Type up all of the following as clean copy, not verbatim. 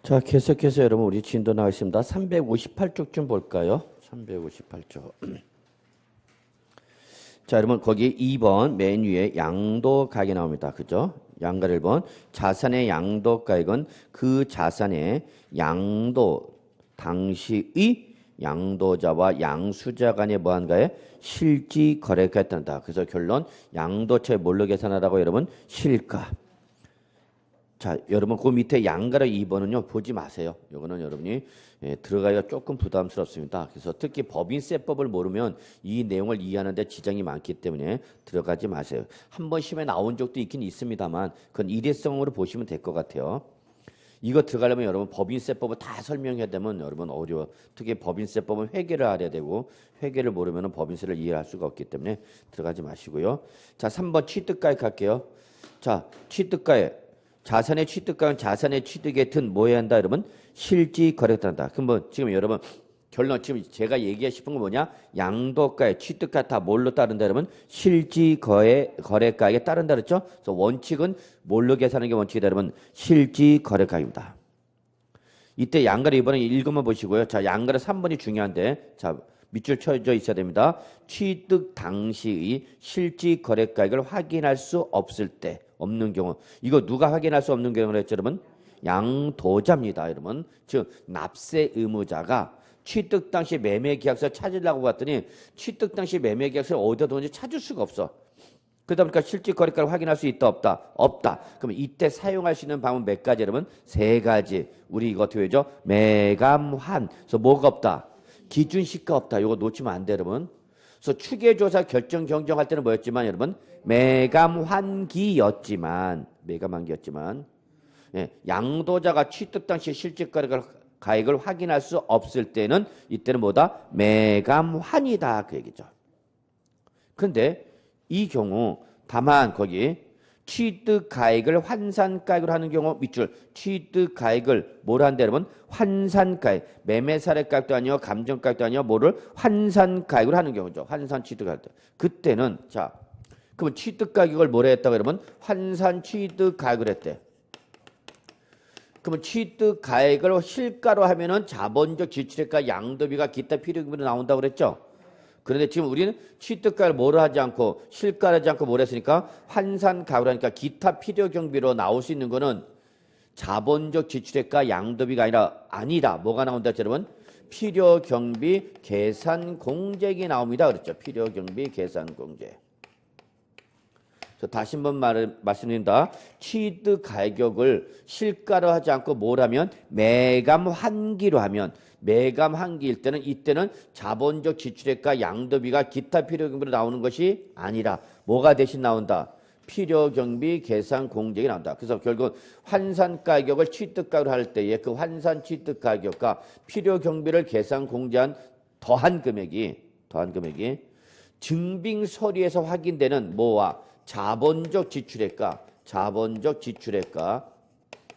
자, 계속해서 여러분 우리 진도 나가겠습니다. 358쪽 좀 볼까요? 358쪽. 자, 여러분 거기 2번 맨 위에 양도가액이 나옵니다. 그죠? 양가를 1번 자산의 양도가액은 그 자산의 양도 당시의 양도자와 양수자 간의 뭐한가에 실지 거래가 있단다. 그래서 결론 양도처에 뭘로 계산하라고 여러분? 실가. 자, 여러분 그 밑에 양가로 2번은요 보지 마세요. 이거는 여러분이 들어가기가 조금 부담스럽습니다. 그래서 특히 법인세법을 모르면 이 내용을 이해하는데 지장이 많기 때문에 들어가지 마세요. 한 번 시험에 나온 적도 있긴 있습니다만 그건 일회성으로 보시면 될 것 같아요. 이거 들어가려면 여러분 법인세법을 다 설명해야 되면 여러분 어려워. 특히 법인세법은 회계를 알아야 되고 회계를 모르면 법인세를 이해할 수가 없기 때문에 들어가지 마시고요. 자, 3번 취득가액 할게요. 자, 취득가액. 자산의 취득가액은 자산의 취득에 든 뭐 해야 한다 여러분? 실지 거래가 한다. 그럼 뭐 지금 여러분 결론 지금 제가 얘기하고 싶은 건 뭐냐? 양도가액, 취득가액 다 뭘로 따른다 여러분? 실지 거래가액에 따른다 그랬죠? 그래서 원칙은 뭘로 계산하는 게 원칙이다 여러분? 실지 거래가액입니다. 이때 양가를 이번에 읽으면 보시고요. 자, 양가를 3번이 중요한데 자, 밑줄 쳐져 있어야 됩니다. 취득 당시의 실지 거래가액을 확인할 수 없을 때 없는 경우 이거 누가 확인할 수 없는 경우를 했죠 여러분? 양도자입니다 여러분. 즉 납세 의무자가 취득 당시 매매계약서 찾으려고 봤더니 취득 당시 매매계약서를 어디다 뒀는지 찾을 수가 없어. 그러다 보니까 실질 거래가를 확인할 수 있다 없다? 없다. 그럼 이때 사용할 수 있는 방법 몇 가지 여러분? 세 가지. 우리 이거 어떻게 되죠? 매감환. 그래서 뭐가 없다? 기준시가 없다. 이거 놓치면 안 돼 여러분. 그래서 추계조사 결정 경정할 때는 뭐였지만 여러분? 매감환기였지만 예, 양도자가 취득 당시 실질 가액을 확인할 수 없을 때는 이때는 뭐다? 매감환이다 그 얘기죠. 근데 이 경우 다만 거기 취득가액을 환산가액으로 하는 경우 밑줄 취득가액을 뭐라 한다 여러분? 환산가액. 매매사례가액도 아니요 감정가액도 아니요 뭐를 환산가액으로 하는 경우죠. 환산 취득할 때. 그때는 자 그러면 취득가격을 뭐라 했다고 여러분? 환산 취득가액을 했대. 그러면 취득가액을 실가로 하면은 자본적 지출액과 양도비가 기타 필요금으로 나온다고 그랬죠? 그런데 지금 우리는 취득가를 뭐로 하지 않고 실가를 하지 않고 뭘 했으니까 환산가액을 하니까 기타 필요경비로 나올 수 있는 거는 자본적 지출액과 양도비가 아니라 뭐가 나온다 여러분? 필요경비 계산공제액이 나옵니다. 그랬죠. 필요경비 계산공제. 다시 한번 말씀드린다. 취득가격을 실가로 하지 않고 뭘 하면 매감환기로 하면 매감환기일 때는 이때는 자본적 지출액과 양도비가 기타 필요경비로 나오는 것이 아니라 뭐가 대신 나온다? 필요경비 계산공제액이 나온다. 그래서 결국 환산가격을 취득가격으로 할 때에 그 환산 취득가격과 필요경비를 계산공제한 더한 금액이 증빙서류에서 확인되는 뭐와 자본적 지출액과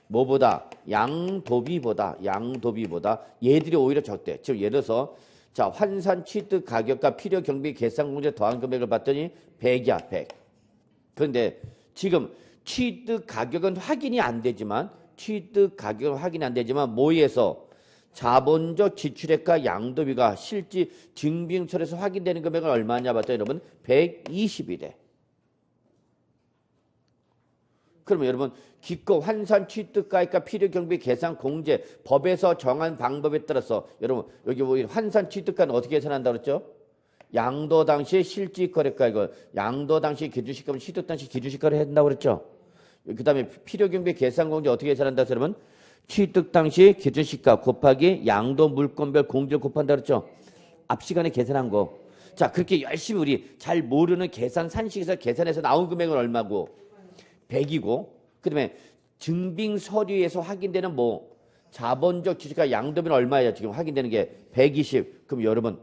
뭐보다 양도비보다 얘들이 오히려 적대. 즉 예를 들어서 자 환산 취득 가격과 필요 경비 계산 공제 더한 금액을 봤더니 100이야 100. 그런데 지금 취득 가격은 확인이 안 되지만 뭐에서 자본적 지출액과 양도비가 실제 증빙서에서 확인되는 금액은 얼마냐 봤더니 여러분 120이 돼. 그러면 여러분 기껏 환산 취득가액과 필요경비 계산 공제 법에서 정한 방법에 따라서 여러분 여기 뭐 환산 취득가는 어떻게 계산한다고 그랬죠? 양도 당시 실질거래가액을 양도 당시 기준시가면 취득 당시 기준시가를 한다고 그랬죠? 그 다음에 필요경비 계산 공제 어떻게 계산한다고 그러면 취득 당시 기준시가 곱하기 양도 물건별 공제를 곱한다고 그랬죠? 앞 시간에 계산한 거. 자 그렇게 열심히 우리 잘 모르는 계산 산식에서 계산해서 나온 금액은 얼마고? 100이고 그 다음에 증빙 서류에서 확인되는 뭐 자본적 지출과 양도비는 얼마예요? 지금 확인되는 게 120. 그럼 여러분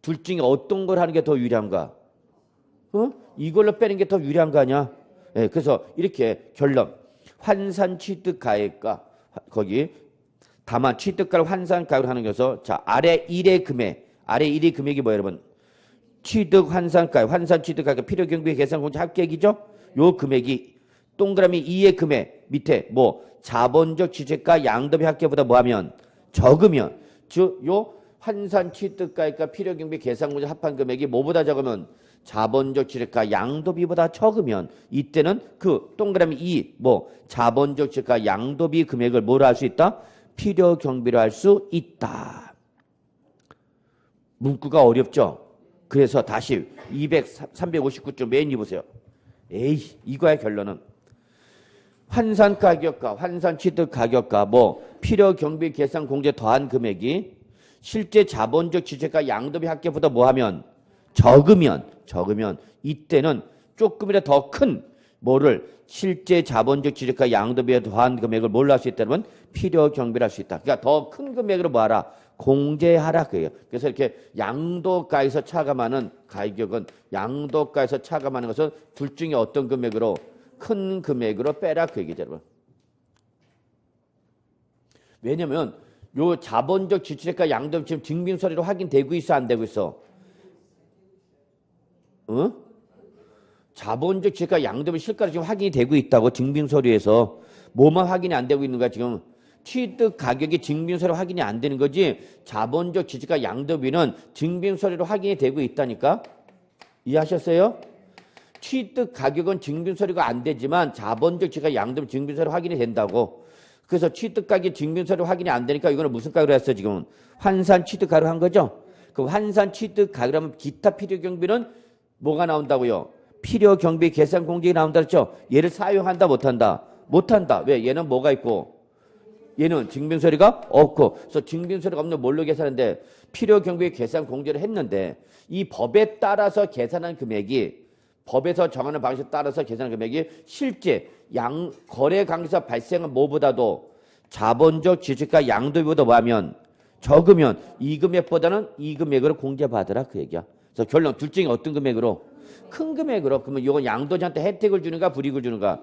둘 중에 어떤 걸 하는 게 더 유리한가? 이걸로 빼는 게 더 유리한 거 아니야? 네, 그래서 이렇게 결론 환산 취득가액과 거기 다만 취득가를 환산가액으로 하는 것에서 자 아래 1의 금액이 뭐예요 여러분? 취득 환산가액 환산 취득가액 필요경비 계산 공제 합계액이죠? 요 금액이 동그라미 2의 금액 밑에 뭐 자본적 지출가 양도비 합계보다 뭐하면 적으면 즉 요 환산 취득가액과 필요경비 계산 문제 합한 금액이 뭐보다 적으면 자본적 지출가 양도비보다 적으면 이때는 그 동그라미 2 뭐 자본적 지출가 양도비 금액을 뭐로 할 수 있다? 필요경비로 할 수 있다. 문구가 어렵죠? 그래서 다시 359쪽 맨 위 보세요. 에이 이거의 결론은 환산 가격과 환산 취득 가격과 뭐 필요 경비 계산 공제 더한 금액이 실제 자본적 지출가 양도비 합계보다 뭐하면 적으면 이때는 조금이라도 더 큰 뭐를 실제 자본적 지출가 양도비에 더한 금액을 뭘로 할 수 있다면 필요 경비를 할 수 있다. 그러니까 더 큰 금액으로 뭐하라? 공제하라 그래요. 그래서 이렇게 양도가에서 차감하는 가격은 양도가에서 차감하는 것은 둘 중에 어떤 금액으로 큰 금액으로 빼라 그 얘기죠, 여러분. 왜냐면 요 자본적 지출액과 양도비 지금 증빙서류로 확인되고 있어 안 되고 있어? 어? 자본적 지출액과 양도비 실가로 지금 확인이 되고 있다고 증빙서류에서 뭐만 확인이 안 되고 있는 거야 지금? 취득 가격이 증빙서류 확인이 안 되는 거지 자본적 지출과 양도비는 증빙서류로 확인이 되고 있다니까? 이해하셨어요? 취득 가격은 증빙서류가 안 되지만 자본적 지출과 양도비 증빙서류 확인이 된다고. 그래서 취득 가격 증빙서류 확인이 안 되니까 이거는 무슨 가격으로 했어 지금? 환산 취득 가격으로 한 거죠? 그럼 환산 취득 가격이라면 기타 필요 경비는 뭐가 나온다고요? 필요 경비 계산 공제가 나온다 그랬죠? 얘를 사용한다 못한다? 못한다. 왜? 얘는 뭐가 있고? 얘는 증빙서류가 없고. 그래서 증빙서류가 없는 뭘로 계산하는데 필요 경비 계산 공제를 했는데 이 법에 따라서 계산한 금액이 법에서 정하는 방식에 따라서 계산한 금액이 실제 거래 관계에서 발생한 뭐보다도 자본적 지출가 양도비보다 뭐하면 적으면 이 금액보다는 이 금액으로 공제받으라 그 얘기야. 그래서 결론 둘 중에 어떤 금액으로? 큰 금액으로. 그러면 이건 양도자한테 혜택을 주는가 불이익을 주는가?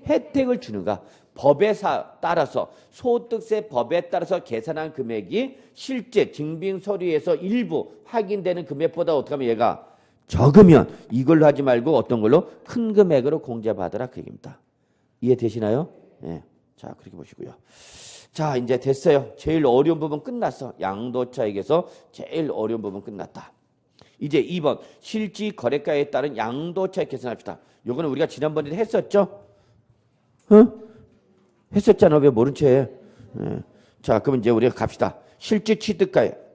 혜택을 주는가? 법에 따라서 소득세 법에 따라서 계산한 금액이 실제 증빙서류에서 일부 확인되는 금액보다 어떻게 하면 얘가 적으면 이걸로 하지 말고 어떤 걸로? 큰 금액으로 공제받으라 그 얘기입니다. 이해되시나요? 네. 자 그렇게 보시고요. 자 이제 됐어요. 제일 어려운 부분 끝났어. 양도차익에서 제일 어려운 부분 끝났다. 이제 2번 실지 거래가에 따른 양도차익 계산합시다. 요거는 우리가 지난번에 했었죠? 했었잖아. 왜 모른 채 해? 네. 자 그럼 이제 우리가 갑시다. 실지 취득가액.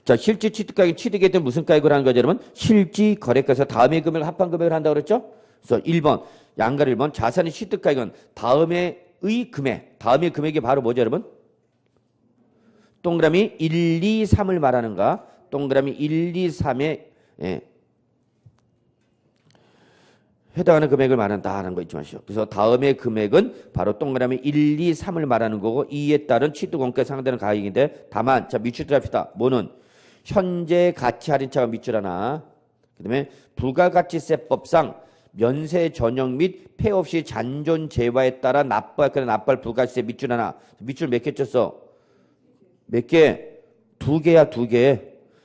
자, 실지 취득가액 취득에 대한 무슨 가액을 하는 거죠, 여러분? 실지 거래가에서 다음의 금액을 합한 금액을 한다고 그랬죠? 그래서 1번, 양가 1번, 자산의 취득가액은 다음의 금액. 다음의 금액이 바로 뭐죠, 여러분? 동그라미 1, 2, 3을 말하는가? 동그라미 1, 2, 3에 해당하는 금액을 말한다는 거 잊지 마시오. 그래서 다음의 금액은 바로 동그라미 1, 2, 3을 말하는 거고 이에 따른 취득원가에 상대하는 가액인데 다만 자 밑줄 합시다. 뭐는 현재 가치 할인차가 밑줄 하나. 그다음에 부가가치세법상 면세 전형 및 폐 없이 잔존 재화에 따라 납부할 부가가치세 밑줄 하나. 밑줄 몇 개 쳤어? 몇 개? 두 개야, 두 개.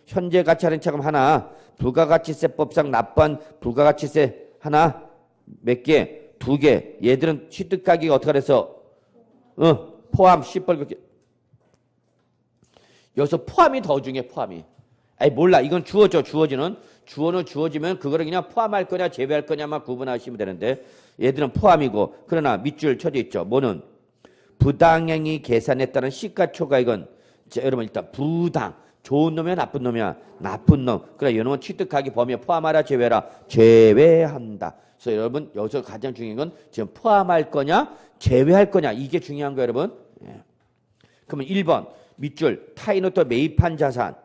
현재 가치 할인차금 하나. 부가가치세법상 납부한 부가가치세 하나. 몇 개? 두 개. 얘들은 취득가격이 어떻게 그래서 포함 10벌. 여기서 포함이 더 중요해. 포함이. 아니 몰라. 이건 주어지는. 주어는 주어지면 그거를 그냥 포함할 거냐 제외할 거냐만 구분하시면 되는데 얘들은 포함이고 그러나 밑줄 쳐져 있죠. 뭐는 부당행위 계산에 따른 시가초과액은 자, 여러분 일단 부당. 좋은 놈이야 나쁜 놈이야? 나쁜 놈. 그래 이놈은 취득하기 범위에 포함하라 제외하라? 제외한다. 그래서 여러분 여기서 가장 중요한 건 지금 포함할 거냐 제외할 거냐 이게 중요한 거예요 여러분. 예. 그러면 1번 밑줄 타인으로부터 매입한 자산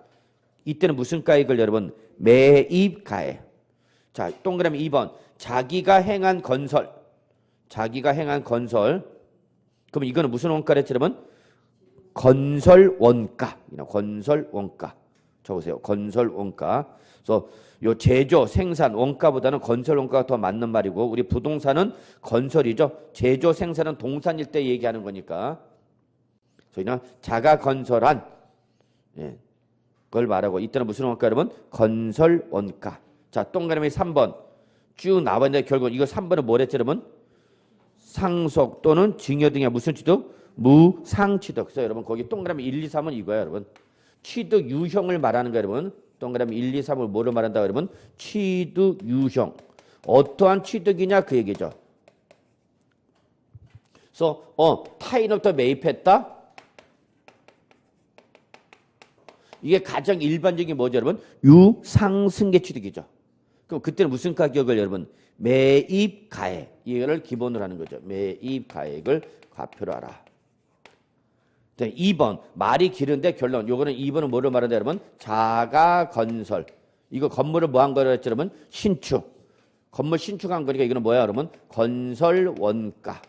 이때는 무슨 가액을 여러분? 매입가액. 자 동그라미 2번 자기가 행한 건설. 자기가 행한 건설. 그럼 이거는 무슨 원가랬죠 여러분? 건설 원가. 건설 원가. 적으세요. 건설 원가. 그래서 요 제조 생산 원가보다는 건설 원가가 더 맞는 말이고 우리 부동산은 건설이죠. 제조 생산은 동산일 때 얘기하는 거니까. 그래서 자가 건설한 그걸 말하고 이때는 무슨 원가 여러분? 건설 원가. 자 동그라미 3번 쭉 나왔는데 결국 이거 3번은 뭐랬죠 여러분? 상속 또는 증여 등의 무슨 취득? 무상취득. 그래서 여러분 거기 동그라미 1, 2, 3은 이거야 여러분. 취득 유형을 말하는 거야 여러분. 동그라미 1, 2, 3을 뭐로 말한다 여러분? 취득 유형. 어떠한 취득이냐 그 얘기죠. 그래서 타인으로부터 매입했다. 이게 가장 일반적인 뭐죠 여러분? 유상승계 취득이죠. 그럼 그때는 무슨 가격을 여러분? 매입가액. 이거를 기본으로 하는 거죠. 매입가액을 과표로 하라. 2번 말이 길은데 결론. 요거는 2번은 뭐로 말한다 여러분? 자가건설. 이거 건물을 뭐 한 거라 했죠 여러분? 신축. 건물 신축한 거니까 이거는 뭐야 여러분? 건설원가.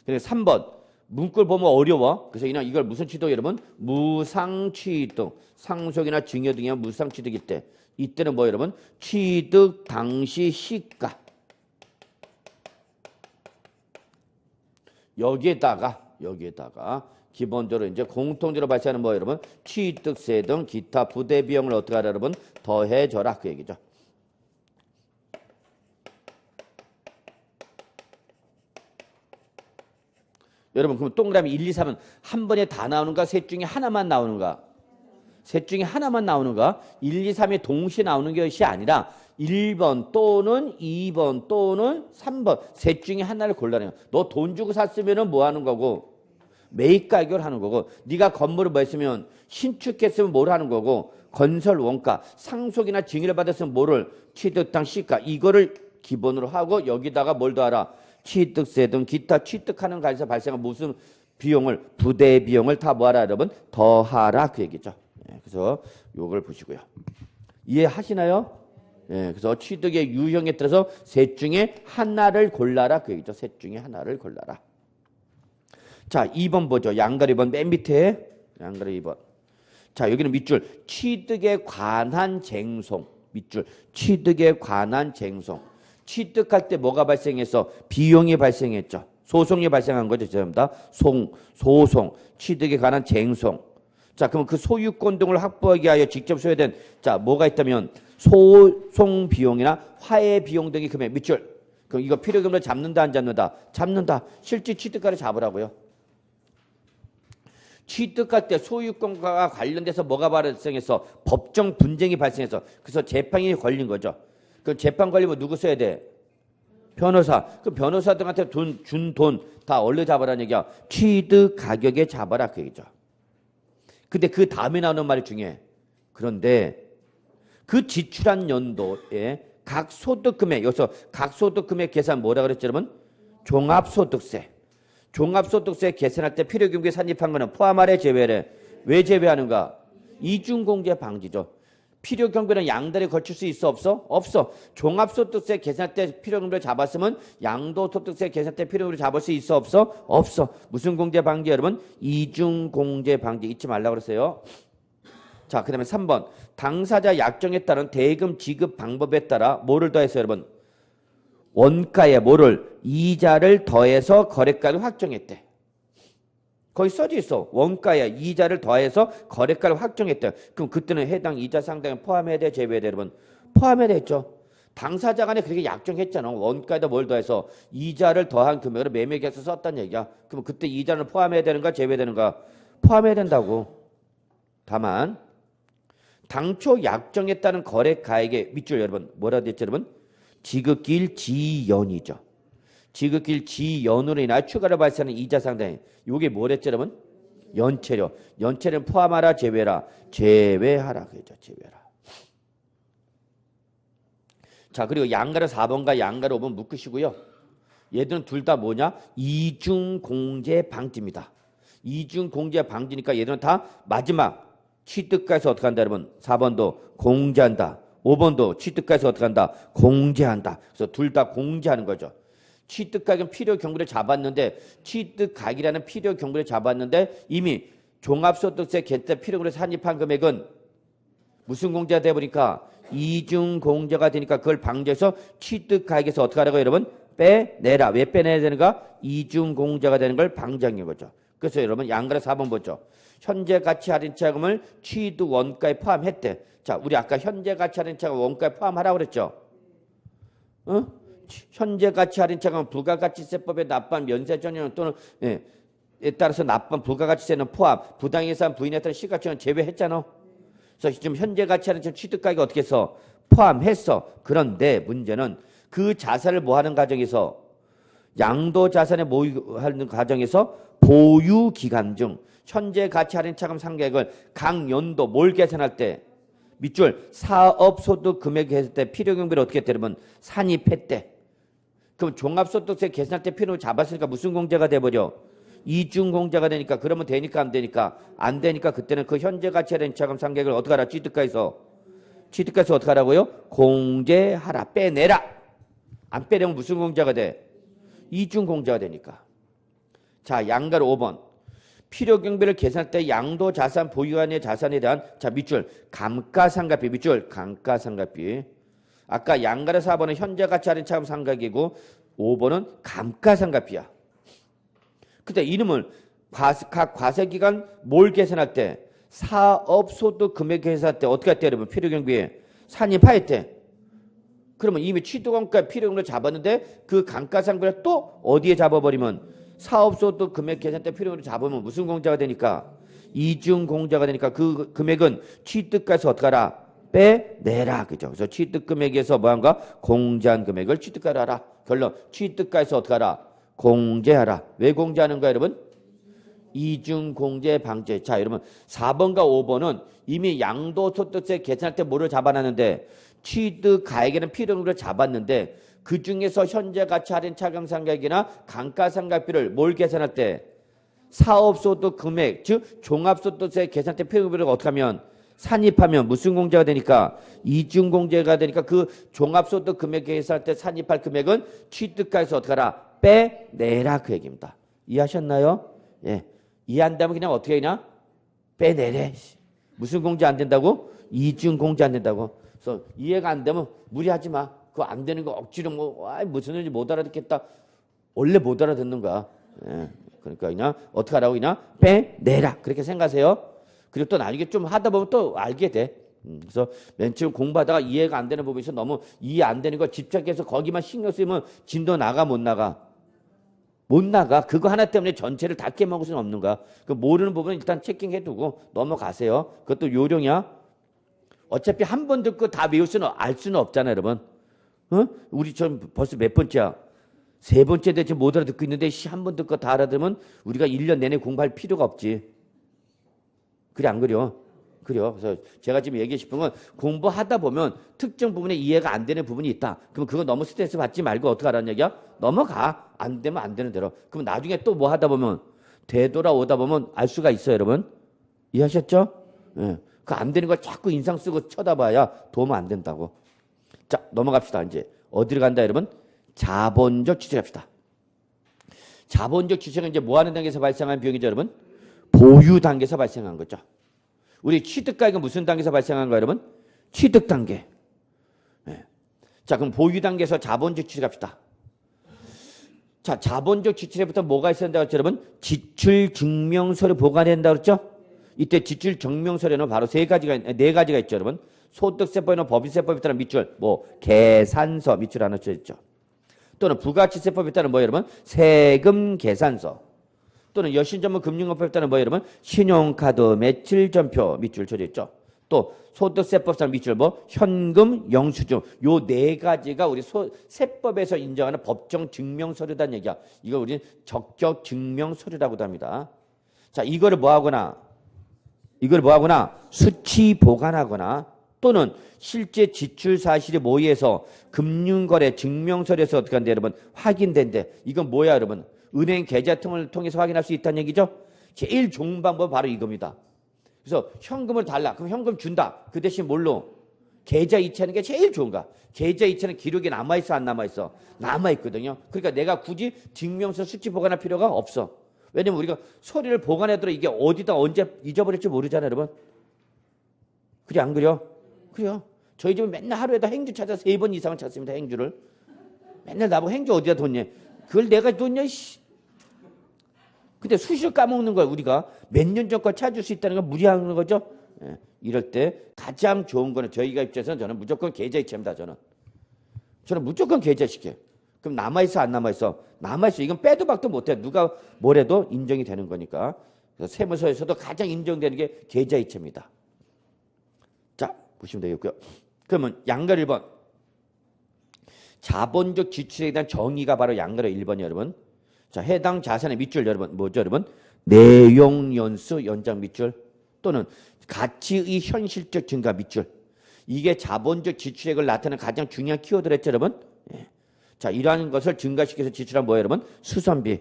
그래서 3번 문구를 보면 어려워. 그래서 그냥 이걸 무슨 취득 여러분? 무상취득. 상속이나 증여 등의 무상취득일 때. 이때는 뭐 여러분? 취득 당시 시가. 여기에다가 기본적으로 이제 공통적으로 발생하는 뭐 여러분? 취득세 등 기타 부대 비용을 어떻게 하라 여러분? 더해줘라 그 얘기죠. 여러분 그럼 동그라미 1, 2, 3은 한 번에 다 나오는가? 셋 중에 하나만 나오는가? 셋 중에 하나만 나오는가? 1, 2, 3이 동시에 나오는 것이 아니라 1번 또는 2번 또는 3번 셋 중에 하나를 골라내요. 너 돈 주고 샀으면 뭐 하는 거고? 매입 가격을 하는 거고 네가 건물을 뭐 했으면 신축했으면 뭘 하는 거고 건설 원가 상속이나 증여를 받았으면 뭐를 취득당 시가 이거를 기본으로 하고 여기다가 뭘 더하라? 취득세 등 기타 취득하는 과정에서 발생한 무슨 비용을 부대 비용을 다 뭐하라 여러분? 더하라 그 얘기죠. 그래서 요걸 보시고요. 이해하시나요? 그래서 취득의 유형에 따라서 셋 중에 하나를 골라라 그 얘기죠. 셋 중에 하나를 골라라. 자 2번 보죠. 양가리 2번 맨 밑에 양가리 2번. 자 여기는 밑줄 취득에 관한 쟁송. 밑줄 취득에 관한 쟁송. 취득할 때 뭐가 발생해서 비용이 발생했죠. 소송이 발생한 거죠. 죄송합니다. 소송, 취득에 관한 쟁송. 자, 그럼 그 소유권 등을 확보하기 위하여 직접 소요된 자 뭐가 있다면 소송 비용이나 화해 비용 등이 금액 밑줄. 그럼 이거 필요금을 잡는다 안 잡는다? 잡는다. 실제 취득가를 잡으라고요. 취득할 때 소유권과 관련돼서 뭐가 발생해서 법정 분쟁이 발생해서 그래서 재판이 걸린 거죠. 그 재판 걸리면 누구 써야 돼? 변호사. 그 변호사들한테 준 돈 다 얼른 잡아라는 얘기야. 취득 가격에 잡아라 그 얘기죠. 근데 그 다음에 나오는 말이 중요해. 그런데 그 지출한 연도에 각 소득 금액 여기서 각 소득 금액 계산 뭐라 그랬죠 여러분? 종합소득세. 종합소득세 계산할 때 필요경비에 산입한 거는 포함하래 제외래. 왜 제외하는가? 이중공제 방지죠. 필요경비는 양날에 걸칠 수 있어 없어? 없어. 종합소득세 계산할 때 필요경비를 잡았으면 양도소득세 계산할 때 필요경비를 잡을 수 있어 없어? 없어. 무슨 공제 방지 여러분? 이중공제 방지 잊지 말라고 그랬어요. 자, 그 다음에 3번 당사자 약정에 따른 대금 지급 방법에 따라 뭐를 더했어요 여러분? 원가에 뭐를? 이자를 더해서 거래가를 확정했대. 거기 써져 있어. 원가에 이자를 더해서 거래가를 확정했대. 그럼 그때는 해당 이자 상당히 포함해야 돼? 제외해야 돼? 여러분? 포함해야 되겠죠. 당사자 간에 그렇게 약정했잖아. 원가에다 뭘 더해서 이자를 더한 금액을 매매계약서 썼단 얘기야. 그럼 그때 이자는 포함해야 되는가? 제외해야 되는가? 포함해야 된다고. 다만 당초 약정했다는 거래가액의 밑줄 여러분 뭐라 됐죠 여러분? 지급기일 지연이죠. 지급기일 지연으로 인하여 추가로 발생하는 이자 상당히 이게 뭐랬죠 여러분? 연체료. 연체료는 포함하라 제외라. 제외하라 그죠. 제외하라. 자 그리고 양가로 4번과 양가로 5번 묶으시고요. 얘들은 둘 다 뭐냐? 이중공제 방지입니다. 이중공제 방지니까 얘들은 다 마지막 취득가에서 어떻게 한다 여러분? 4번도 공제한다. 5번도 취득가에서 어떻게 한다? 공제한다. 그래서 둘 다 공제하는 거죠. 취득가격은 필요 경비를 잡았는데 취득가격이라는 필요 경비를 잡았는데 이미 종합소득세 계획 필요 경비를 산입한 금액은 무슨 공제가 돼 보니까 이중 공제가 되니까 그걸 방지해서 취득가격에서 어떻게 하라고 여러분? 빼내라. 왜 빼내야 되는가? 이중 공제가 되는 걸 방지하는 거죠. 그래서 여러분 양가로 4번 보죠. 현재 가치 할인 차금을 취득 원가에 포함했대. 자, 우리 아까 현재 가치 할인 차금 원가에 포함하라고 그랬죠. 현재 가치 할인차감은 부가가치세법에 납부한 면세전형 또는 예, 에 따라서 납부한 부가가치세는 포함, 부당이상 부인에 따른 시가총은 제외했잖아. 그래서 지금 현재 가치 할인차 취득가액이 어떻게 해서 포함했어. 그런데 문제는 그 자산을 뭐하는 과정에서 양도 자산에 모의하는 과정에서 보유 기간 중 현재 가치 할인 차감 상계액을 각 연도 뭘 계산할 때 밑줄 사업소득 금액 했을 때 필요경비를 어떻게 했대? 그러면 산입했대. 그럼 종합소득세 계산할 때 필요를 잡았으니까 무슨 공제가 돼버려? 이중공제가 되니까. 그러면 되니까 안 되니까? 안 되니까 그때는 그 현재 가치 할인 차감 상계액을 어떻게 하라? 취득가에서 어떻게 하라고요? 공제하라. 빼내라. 안 빼내면 무슨 공제가 돼? 이중공제가 되니까. 자, 양가로 5번. 필요경비를 계산할 때 양도자산 보유한의 자산에 대한 자 밑줄 감가상각비 밑줄 감가상각비. 아까 양가로 4번은 현재가치 할인 차감 상각이고 5번은 감가상각비야. 근데 이놈을 각 과세기간 뭘 계산할 때 사업소득 금액 계산할 때 어떻게 할 때 여러분 필요경비에 산입할 때 그러면 이미 취득원가 필요경비를 잡았는데 그 감가상각비를 또 어디에 잡아버리면 사업소득 금액 계산 때 필요를 잡으면 무슨 공제가 되니까? 이중공제가 되니까 그 금액은 취득가에서 어떻게 하라? 빼내라. 그죠? 그래서 취득금액에서 뭐한가? 공제한 금액을 취득가로 하라. 결론. 취득가에서 어떻게 하라? 공제하라. 왜 공제하는 거야, 여러분? 이중공제 방제. 자, 여러분. 4번과 5번은 이미 양도소득세 계산할 때 뭐를 잡아놨는데 취득가액에는 필요를 잡았는데 그 중에서 현재 가치 할인 차감 상각이나 감가상각비를 뭘 계산할 때 사업소득 금액 즉 종합소득세 계산 때 필요비를 어떻게 하면 산입하면 무슨 공제가 되니까 이중공제가 되니까 그 종합소득 금액 계산할 때 산입할 금액은 취득가에서 어떻게 하라 빼내라 그 얘기입니다. 이해하셨나요? 예. 이해 안 되면 그냥 어떻게 하냐 빼내래. 무슨 공제 안 된다고? 이중공제 안 된다고. 그래서 이해가 안 되면 무리하지 마. 그거 안 되는 거 억지로 무슨 일인지 못 알아듣겠다. 원래 못 알아듣는 거야. 예. 그러니까 그냥 어떻게 하라고 그냥 빼내라. 그렇게 생각하세요. 그리고 또 나중에 좀 하다 보면 또 알게 돼. 그래서 맨 처음 공부하다가 이해가 안 되는 부분이 있어 너무 이해 안 되는 거 집착해서 거기만 신경 쓰면 진도 나가 못 나가? 못 나가. 그거 하나 때문에 전체를 다 깨먹을 수는 없는 거야. 그 모르는 부분은 일단 체킹해두고 넘어가세요. 그것도 요령이야. 어차피 한 번 듣고 다 외울 수는 알 수는 없잖아요, 여러분. 어? 우리 전 벌써 몇 번째야? 3번째인데 지금 못 알아듣고 있는데 한 번 듣고 다 알아들으면 우리가 1년 내내 공부할 필요가 없지. 그래 안 그려? 그래요. 그래서 제가 지금 얘기하고 싶은 건 공부하다 보면 특정 부분에 이해가 안 되는 부분이 있다. 그럼 그거 너무 스트레스 받지 말고 어떻게 하라는 얘기야? 넘어가. 안 되면 안 되는 대로. 그럼 나중에 또 뭐 하다 보면 되돌아오다 보면 알 수가 있어요, 여러분. 이해하셨죠? 예. 그 안 되는 걸 자꾸 인상 쓰고 쳐다봐야 도움 안 된다고. 자, 넘어갑시다. 이제 어디로 간다, 여러분? 자본적 취득합시다. 자본적 취득은 이제 뭐 하는 단계에서 발생한 비용이죠, 여러분? 보유 단계에서 발생한 거죠. 우리 취득가액은 무슨 단계에서 발생한 거예요, 여러분? 취득 단계. 네. 자, 그럼 보유 단계에서 자본적 취득합시다. 자, 자본적 지출에부터 뭐가 있어야 된다고 했죠, 여러분? 지출 증명서를 보관해야 된다고 그랬죠? 이때 지출 증명서에는 바로 네 가지가 있죠, 여러분. 소득세법이나 법인세법에 따른 밑줄, 계산서 밑줄 하나 써있죠. 또는 부가치세법에 따른 여러분? 세금 계산서. 또는 여신전문 금융업법에 따른 여러분? 신용카드 매출전표 밑줄 쳐져 있죠. 또 소득세법상 밑줄 현금 영수증. 요 네 가지가 우리 세법에서 인정하는 법정 증명서류다는 얘기야. 이걸 우리는 적격 증명서류라고도 합니다. 자, 이거를 뭐하거나 수치 보관하거나 또는 실제 지출 사실이 모의해서 금융거래 증명서류에서 어떻게 한대 여러분? 확인된대. 이건 뭐야 여러분? 은행 계좌통을 통해서 확인할 수 있다는 얘기죠? 제일 좋은 방법은 바로 이겁니다. 그래서 현금을 달라. 그럼 현금 준다. 그 대신 뭘로? 계좌 이체하는 게 제일 좋은 거야. 계좌 이체는 기록이 남아있어 안 남아있어? 남아있거든요. 그러니까 내가 굳이 증명서 수치 보관할 필요가 없어. 왜냐면 우리가 서류를 보관해도 이게 어디다 언제 잊어버릴지 모르잖아요, 여러분. 그래 안 그래요? 그래요. 저희 집은 맨날 하루에다 행주 찾아서 3번 이상을 찾습니다. 행주를. 맨날 나보고 행주 어디다 뒀냐. 그걸 내가 뒀냐. 근데 수시로 까먹는 거야. 우리가 몇 년 전까지 찾을 수 있다는 건 무리하는 거죠. 예. 이럴 때 가장 좋은 거는 저희가 입장에서는 저는 무조건 계좌 이체입니다. 저는 무조건 계좌 시켜요. 그럼 남아있어 안 남아있어? 남아있어. 이건 빼도 박도 못해. 누가 뭐래도 인정이 되는 거니까. 그래서 세무서에서도 가장 인정되는 게 계좌이체입니다. 자, 보시면 되겠고요. 그러면 양가 1번. 자본적 지출에 대한 정의가 바로 양가 1번이에요, 여러분. 자, 해당 자산의 밑줄 여러분 뭐죠, 여러분? 내용연수 연장 밑줄 또는 가치의 현실적 증가 밑줄. 이게 자본적 지출액을 나타내는 가장 중요한 키워드랬죠, 여러분? 예. 자, 이러한 것을 증가시켜서 지출한 뭐예요, 여러분? 수선비.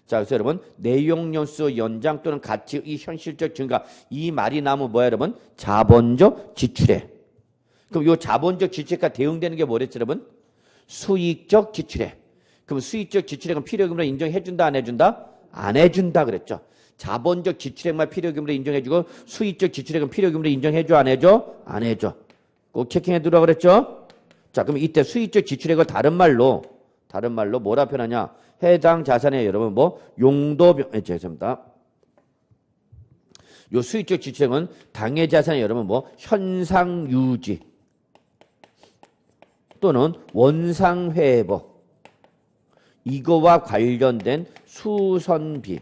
자, 그래서 여러분 내용연수 연장 또는 가치의 현실적 증가. 이 말이 나오면 뭐예요, 여러분? 자본적 지출액. 그럼 이 자본적 지출액과 대응되는 게 뭐랬죠, 여러분? 수익적 지출액. 그럼 수익적 지출액은 필요금으로 인정해준다, 안 해준다? 안 해준다 그랬죠. 자본적 지출액만 필요금으로 인정해주고 수익적 지출액은 필요금으로 인정해줘, 안 해줘? 안 해줘. 꼭 체킹해 두라고 그랬죠. 자, 그럼 이때 수익적 지출액을 다른 말로 뭐라 표현하냐? 해당 자산의 여러분 뭐 용도병, 죄송합니다. 요 수익적 지출액은 당해 자산의 여러분 뭐 현상 유지 또는 원상 회복 이거와 관련된 수선비.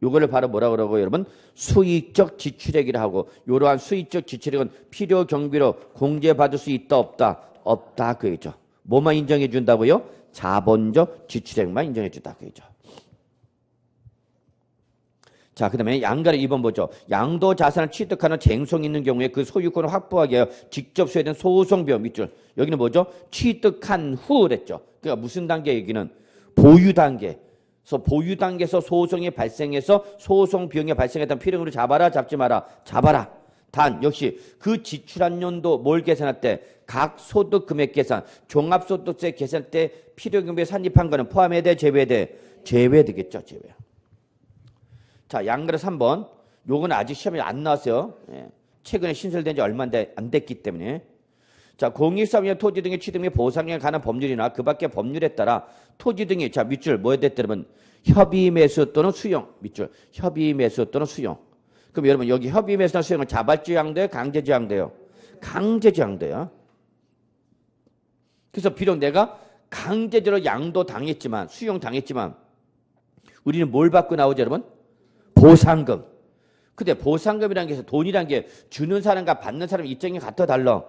요거를 바로 뭐라 그러고 여러분? 수익적 지출액이라 하고, 이러한 수익적 지출액은 필요 경비로 공제받을 수 있다 없다? 없다 그거죠. 뭐만 인정해 준다고요? 자본적 지출액만 인정해 준다 그거죠. 자, 그 다음에 양가를 2번 보죠. 양도 자산을 취득하는 쟁송이 있는 경우에 그 소유권을 확보하기 위하여 직접 소유된 소송비용 밑줄. 여기는 뭐죠? 취득한 후 그랬죠. 그러니까 무슨 단계 얘기는? 보유 단계. 그래서 보유 단계에서 소송이 발생해서 소송 비용이 발생했던 필요금으로 잡아라, 잡지 마라? 잡아라. 단 역시 그 지출한 연도 뭘 계산할 때? 각 소득 금액 계산, 종합소득세 계산 때 필요금에 산입한 거는 포함해야 돼, 제외해야 돼? 제외되겠죠, 제외. 자, 양가를 3번. 요건 아직 시험에 안 나왔어요. 예. 최근에 신설된 지 얼마 안 됐기 때문에. 자, 공익사업이나 토지 등의 취득 및 보상에 관한 법률이나 그 밖의 법률에 따라 토지 등이, 자, 밑줄 뭐에 됐다면 협의 매수 또는 수용. 밑줄 협의 매수 또는 수용. 그럼 여러분 여기 협의 매수나 수용은 자발주의양도예요, 강제주의양도예요? 강제주의양도예요. 그래서 비록 내가 강제적으로 양도 당했지만, 수용 당했지만 우리는 뭘 받고 나오죠, 여러분? 보상금. 근데 보상금이라는 게 돈이라는 게 주는 사람과 받는 사람 입장이 같아 달라?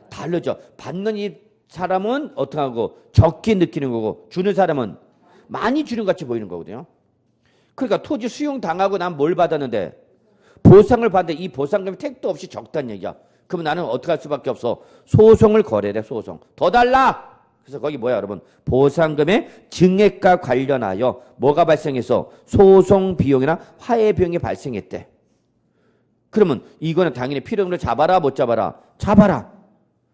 다르죠. 받는 이 사람은 어떻게 하고 적게 느끼는 거고 주는 사람은 많이 주는 것 같이 보이는 거거든요. 그러니까 토지 수용 당하고 난 뭘 받았는데? 보상을 받는데 이 보상금이 택도 없이 적다는 얘기야. 그럼 나는 어떻게 할 수밖에 없어? 소송을 거래해, 소송. 더 달라! 그래서 거기 뭐야, 여러분? 보상금의 증액과 관련하여 뭐가 발생해서 소송 비용이나 화해 비용이 발생했대. 그러면 이거는 당연히 필요금으로 잡아라, 못 잡아라? 잡아라.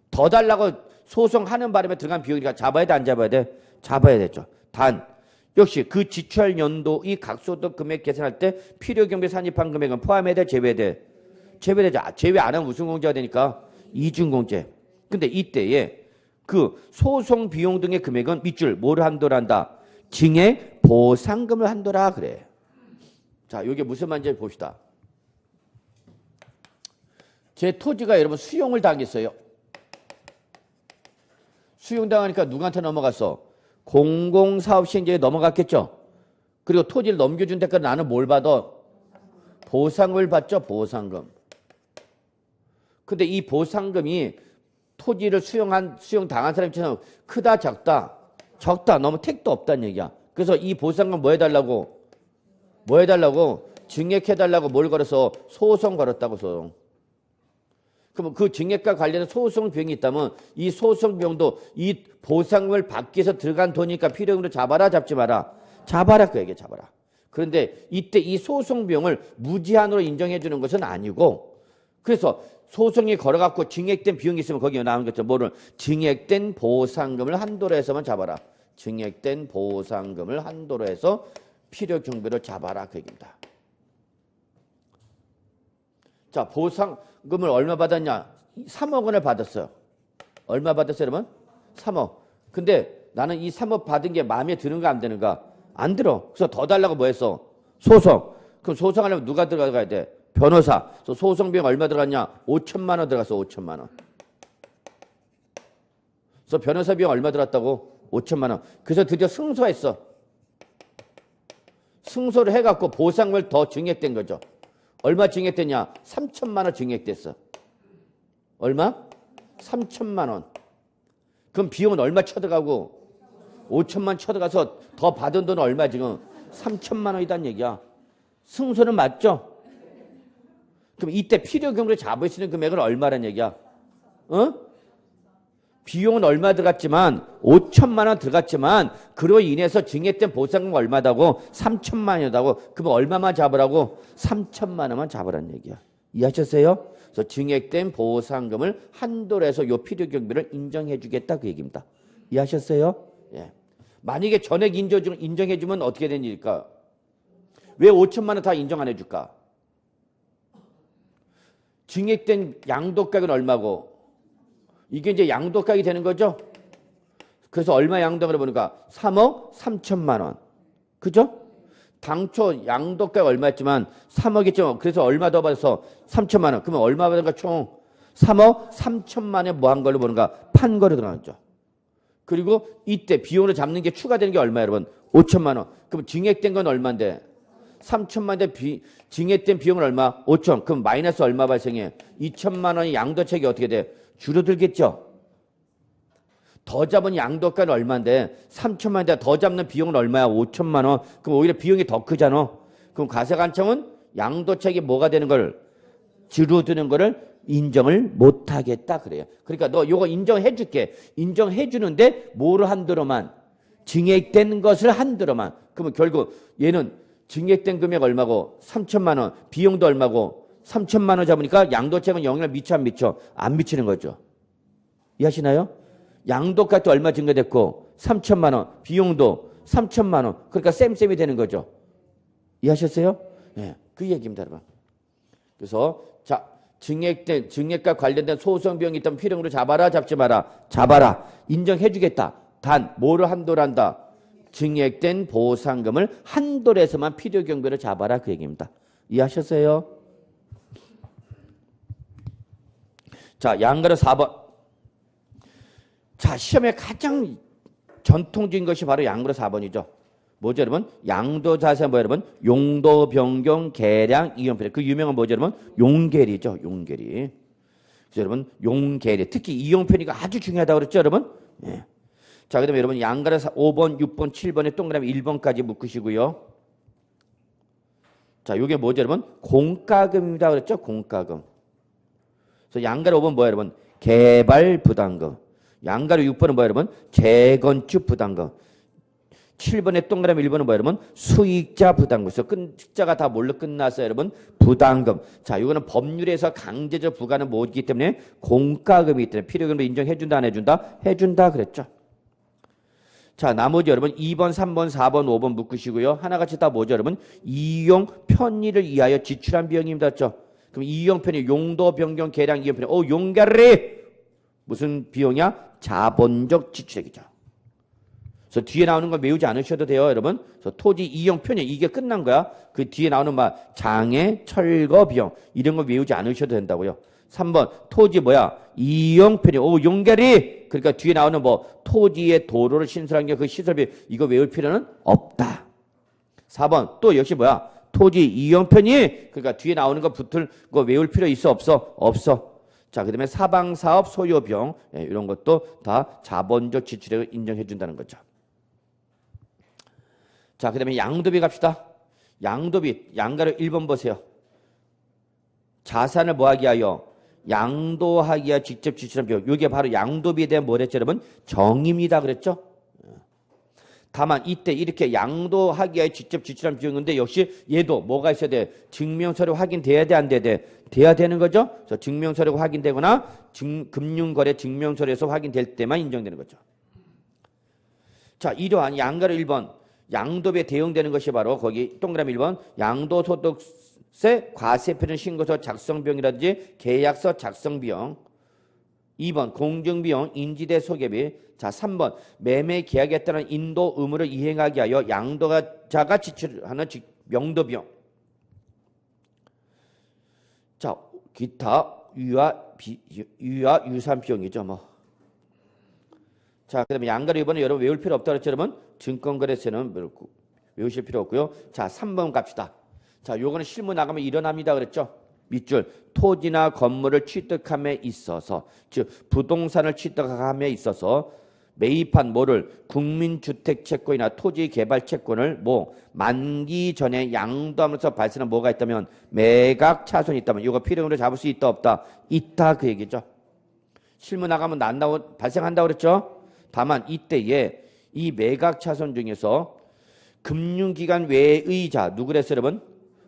더 달라고 소송하는 바람에 들어간 비용이니까 잡아야 돼, 안 잡아야 돼? 잡아야 되죠. 단 역시 그 지출 연도의 각소득 금액 계산할 때 필요경비 산입한 금액은 포함해야 돼, 제외해야 돼? 제외되죠. 제외 안 하면 무슨 공제가 되니까? 이중공제. 근데 이때에 그 소송 비용 등의 금액은 밑줄 뭐를 한도로 한다? 증액 보상금을 한도라 그래. 자, 이게 무슨 말인지 봅시다. 제 토지가 여러분 수용을 당했어요. 수용당하니까 누구한테 넘어갔어? 공공사업 시행자에 넘어갔겠죠. 그리고 토지를 넘겨준 데까지 나는 뭘 받아? 보상을 받죠. 보상금. 근데 이 보상금이 토지를 수용당한 사람처럼 크다, 작다? 적다. 너무 택도 없다는 얘기야. 그래서 이 보상금 뭐 해달라고? 뭐 해달라고? 증액해달라고 뭘 걸어서? 소송 걸었다고, 소송. 그럼 그 증액과 관련된 소송 비용이 있다면 이 소송 비용도 이 보상금을 받기 위해서 들어간 돈이니까 필요금으로 잡아라, 잡지 마라? 잡아라, 그 얘기야, 잡아라. 그런데 이때 이 소송 비용을 무제한으로 인정해 주는 것은 아니고, 그래서 소송이 걸어갖고 증액된 비용이 있으면 거기에 나오는 것처럼 뭐를? 증액된 보상금을 한도로 해서만 잡아라. 증액된 보상금을 한도로 해서 필요 경비로 잡아라, 그 얘기입니다. 자, 보상금을 얼마 받았냐? 3억 원을 받았어요. 얼마 받았어요, 여러분? 3억. 근데 나는 이 3억 받은 게 마음에 드는가 안 드는가? 안 들어. 그래서 더 달라고 뭐 했어? 소송. 그럼 소송하려면 누가 들어가야 돼? 변호사. 그래서 소송 비용 얼마 들어갔냐? 5천만 원 들어갔어, 5천만 원. 그래서 변호사 비용 얼마 들었다고? 5천만 원. 그래서 드디어 승소했어. 승소를 해갖고 보상을 더 증액된 거죠. 얼마 증액됐냐? 3천만 원 증액됐어. 얼마? 3천만 원. 그럼 비용은 얼마 쳐들어가고? 5천만 쳐들어가서 더 받은 돈은 얼마 지금? 3천만 원이란 얘기야. 승소는 맞죠? 그럼 이때 필요 경우를 잡을 수 있는 금액은 얼마란 얘기야? 어? 비용은 얼마 들어갔지만 5천만 원 들어갔지만 그로 인해서 증액된 보상금 얼마다고? 3천만 원이라고. 그럼 얼마만 잡으라고? 3천만 원만 잡으라는 얘기야. 이해하셨어요? 그래서 증액된 보상금을 한도로 해서 요 필요 경비를 인정해 주겠다 그 얘기입니다. 이해하셨어요? 예. 만약에 전액 인정해 주면 어떻게 되는 일일까? 왜 5천만 원 다 인정 안 해 줄까? 증액된 양도가액은 얼마고? 이게 이제 양도가액이 되는 거죠? 그래서 얼마 양도를 보니까 3억 3천만 원. 그죠? 당초 양도가액 얼마였지만 3억이죠. 그래서 얼마 더 받아서 3천만 원. 그러면 얼마 받은가 총 3억 3천만 원에 뭐 한 걸로 보는가? 판 거로 들어가죠. 그리고 이때 비용으로 잡는 게 추가되는 게 얼마예요, 여러분? 5천만 원. 그럼 증액된 건 얼마인데? 3천만 원 증액된 비용은 얼마? 5천. 그럼 마이너스 얼마 발생해? 2천만 원이 양도책이 어떻게 돼? 줄어들겠죠? 더 잡은 양도가는 얼마인데 3천만 원인데 더 잡는 비용은 얼마야? 5천만 원. 그럼 오히려 비용이 더 크잖아. 그럼 과세관청은 양도책이 뭐가 되는 걸? 줄어드는 거를 인정을 못하겠다 그래요. 그러니까 너 요거 인정해 줄게. 인정해 주는데 뭐를 한도로만? 증액된 것을 한도로만. 그러면 결국 얘는 증액된 금액 얼마고? 3천만 원. 비용도 얼마고? 3천만 원 잡으니까 양도책은 영향을 미쳐 안 미쳐? 안 미치는 거죠. 이해하시나요? 양도가도 얼마 증가됐고 3천만 원. 비용도 3천만 원. 그러니까 쌤쌤이 되는 거죠. 이해하셨어요? 네, 그 얘기입니다, 여러분. 그래서 자, 증액과 관련된 소송 비용이 있다면 필요로 잡아라, 잡지 마라. 잡아라. 인정해 주겠다. 단 뭐를 한도로 한다? 증액된 보상금을 한도로 해서만 필요 경비로 잡아라 그 얘기입니다. 이해하셨어요? 자, 양가로 4번. 자, 시험에 가장 전통적인 것이 바로 양가로 4번이죠. 뭐죠, 여러분? 양도자산 뭐예요, 여러분? 용도 변경 계량 이용필. 그 유명한 뭐죠, 여러분? 용계리죠, 용계리. 그래서 여러분, 용계리. 특히 이용편이가 아주 중요하다고 그랬죠, 여러분? 예. 자, 그 다음에 여러분, 양가로 5번, 6번, 7번에 동그라미 1번까지 묶으시고요. 자, 요게 뭐죠, 여러분? 공과금입니다. 그랬죠? 공과금. 그래서 양가로 5번 뭐예요, 여러분? 개발 부담금. 양가로 6번은 뭐예요, 여러분? 재건축 부담금. 7번의 동그라미 1번은 뭐예요, 여러분? 수익자 부담금. 그래서 숫자가 다 뭘로 끝났어요, 여러분? 부담금. 자, 이거는 법률에서 강제적 부과는 뭐기 때문에 공과금이기 때문에 필요금을 인정해준다, 안 해준다? 해준다 그랬죠. 자, 나머지 여러분 2번, 3번, 4번, 5번 묶으시고요. 하나같이 다 뭐죠, 여러분? 이용 편의를 위하여 지출한 비용입니다. 그렇죠? 그럼 이용 편의 용도 변경 계량 이용 편의 용가리 무슨 비용이야? 자본적 지출액이죠. 그래서 뒤에 나오는 거 외우지 않으셔도 돼요, 여러분. 그래서 토지 이용 편의 이게 끝난 거야. 그 뒤에 나오는 장애, 철거 비용 이런 거 외우지 않으셔도 된다고요. 3번 토지 이용 편의 용가리 그러니까 뒤에 나오는 토지의 도로를 신설한 게 그 시설비 이거 외울 필요는 없다. 4번 또 역시 토지 이용 편의 그러니까 뒤에 나오는 거 붙을 거 외울 필요 있어 없어? 없어. 자, 그다음에 사방사업 소요 비용 이런 것도 다 자본적 지출액을 인정해 준다는 거죠. 자, 그다음에 양도비 갑시다. 양도비 양가로 1번 보세요. 자산을 뭐하기 하여 양도하기 위하여 직접 지출한 비용. 이게 바로 양도비에 대한 뭐랬죠, 여러분? 정의입니다. 그랬죠? 다만 이때 이렇게 양도하기 위하여 직접 지출한 비용인데 역시 얘도 뭐가 있어야 돼? 증명서류 확인돼야 돼, 안 돼야 돼? 돼야 되는 거죠? 그래서 증명서류가 확인되거나 금융거래 증명서류에서 확인될 때만 인정되는 거죠. 자, 이러한 양가로 1번 양도비에 대응되는 것이 바로 거기 동그라미 1번 양도소득세 과세표준 신고서 작성비용이라든지 계약서 작성비용 2번 공증비용 인지대 소개비 자 3번 매매 계약에 따른 인도 의무를 이행하기 위하여 양도자가 지출하는 명도비용 자 기타 유아 유산 비용이죠 자, 그다음에 양가로 2번은 여러분 외울 필요 없다 그랬죠, 여러분? 증권거래세는 외우실 필요 없고요. 자, 3번 갑시다. 자, 요거는 실무 나가면 일어납니다 그랬죠? 밑줄 토지나 건물을 취득함에 있어서, 즉 부동산을 취득함에 있어서 매입한 뭐를 국민주택 채권이나 토지 개발 채권을 뭐 만기 전에 양도하면서 발생한 뭐가 있다면 매각 차손이 있다면 이거 필요로 잡을 수 있다 없다? 있다 그 얘기죠. 실무 나가면 발생한다고 그랬죠. 다만 이때에 이 매각 차손 중에서 금융기관 외의 자 누구랬어요 여러분?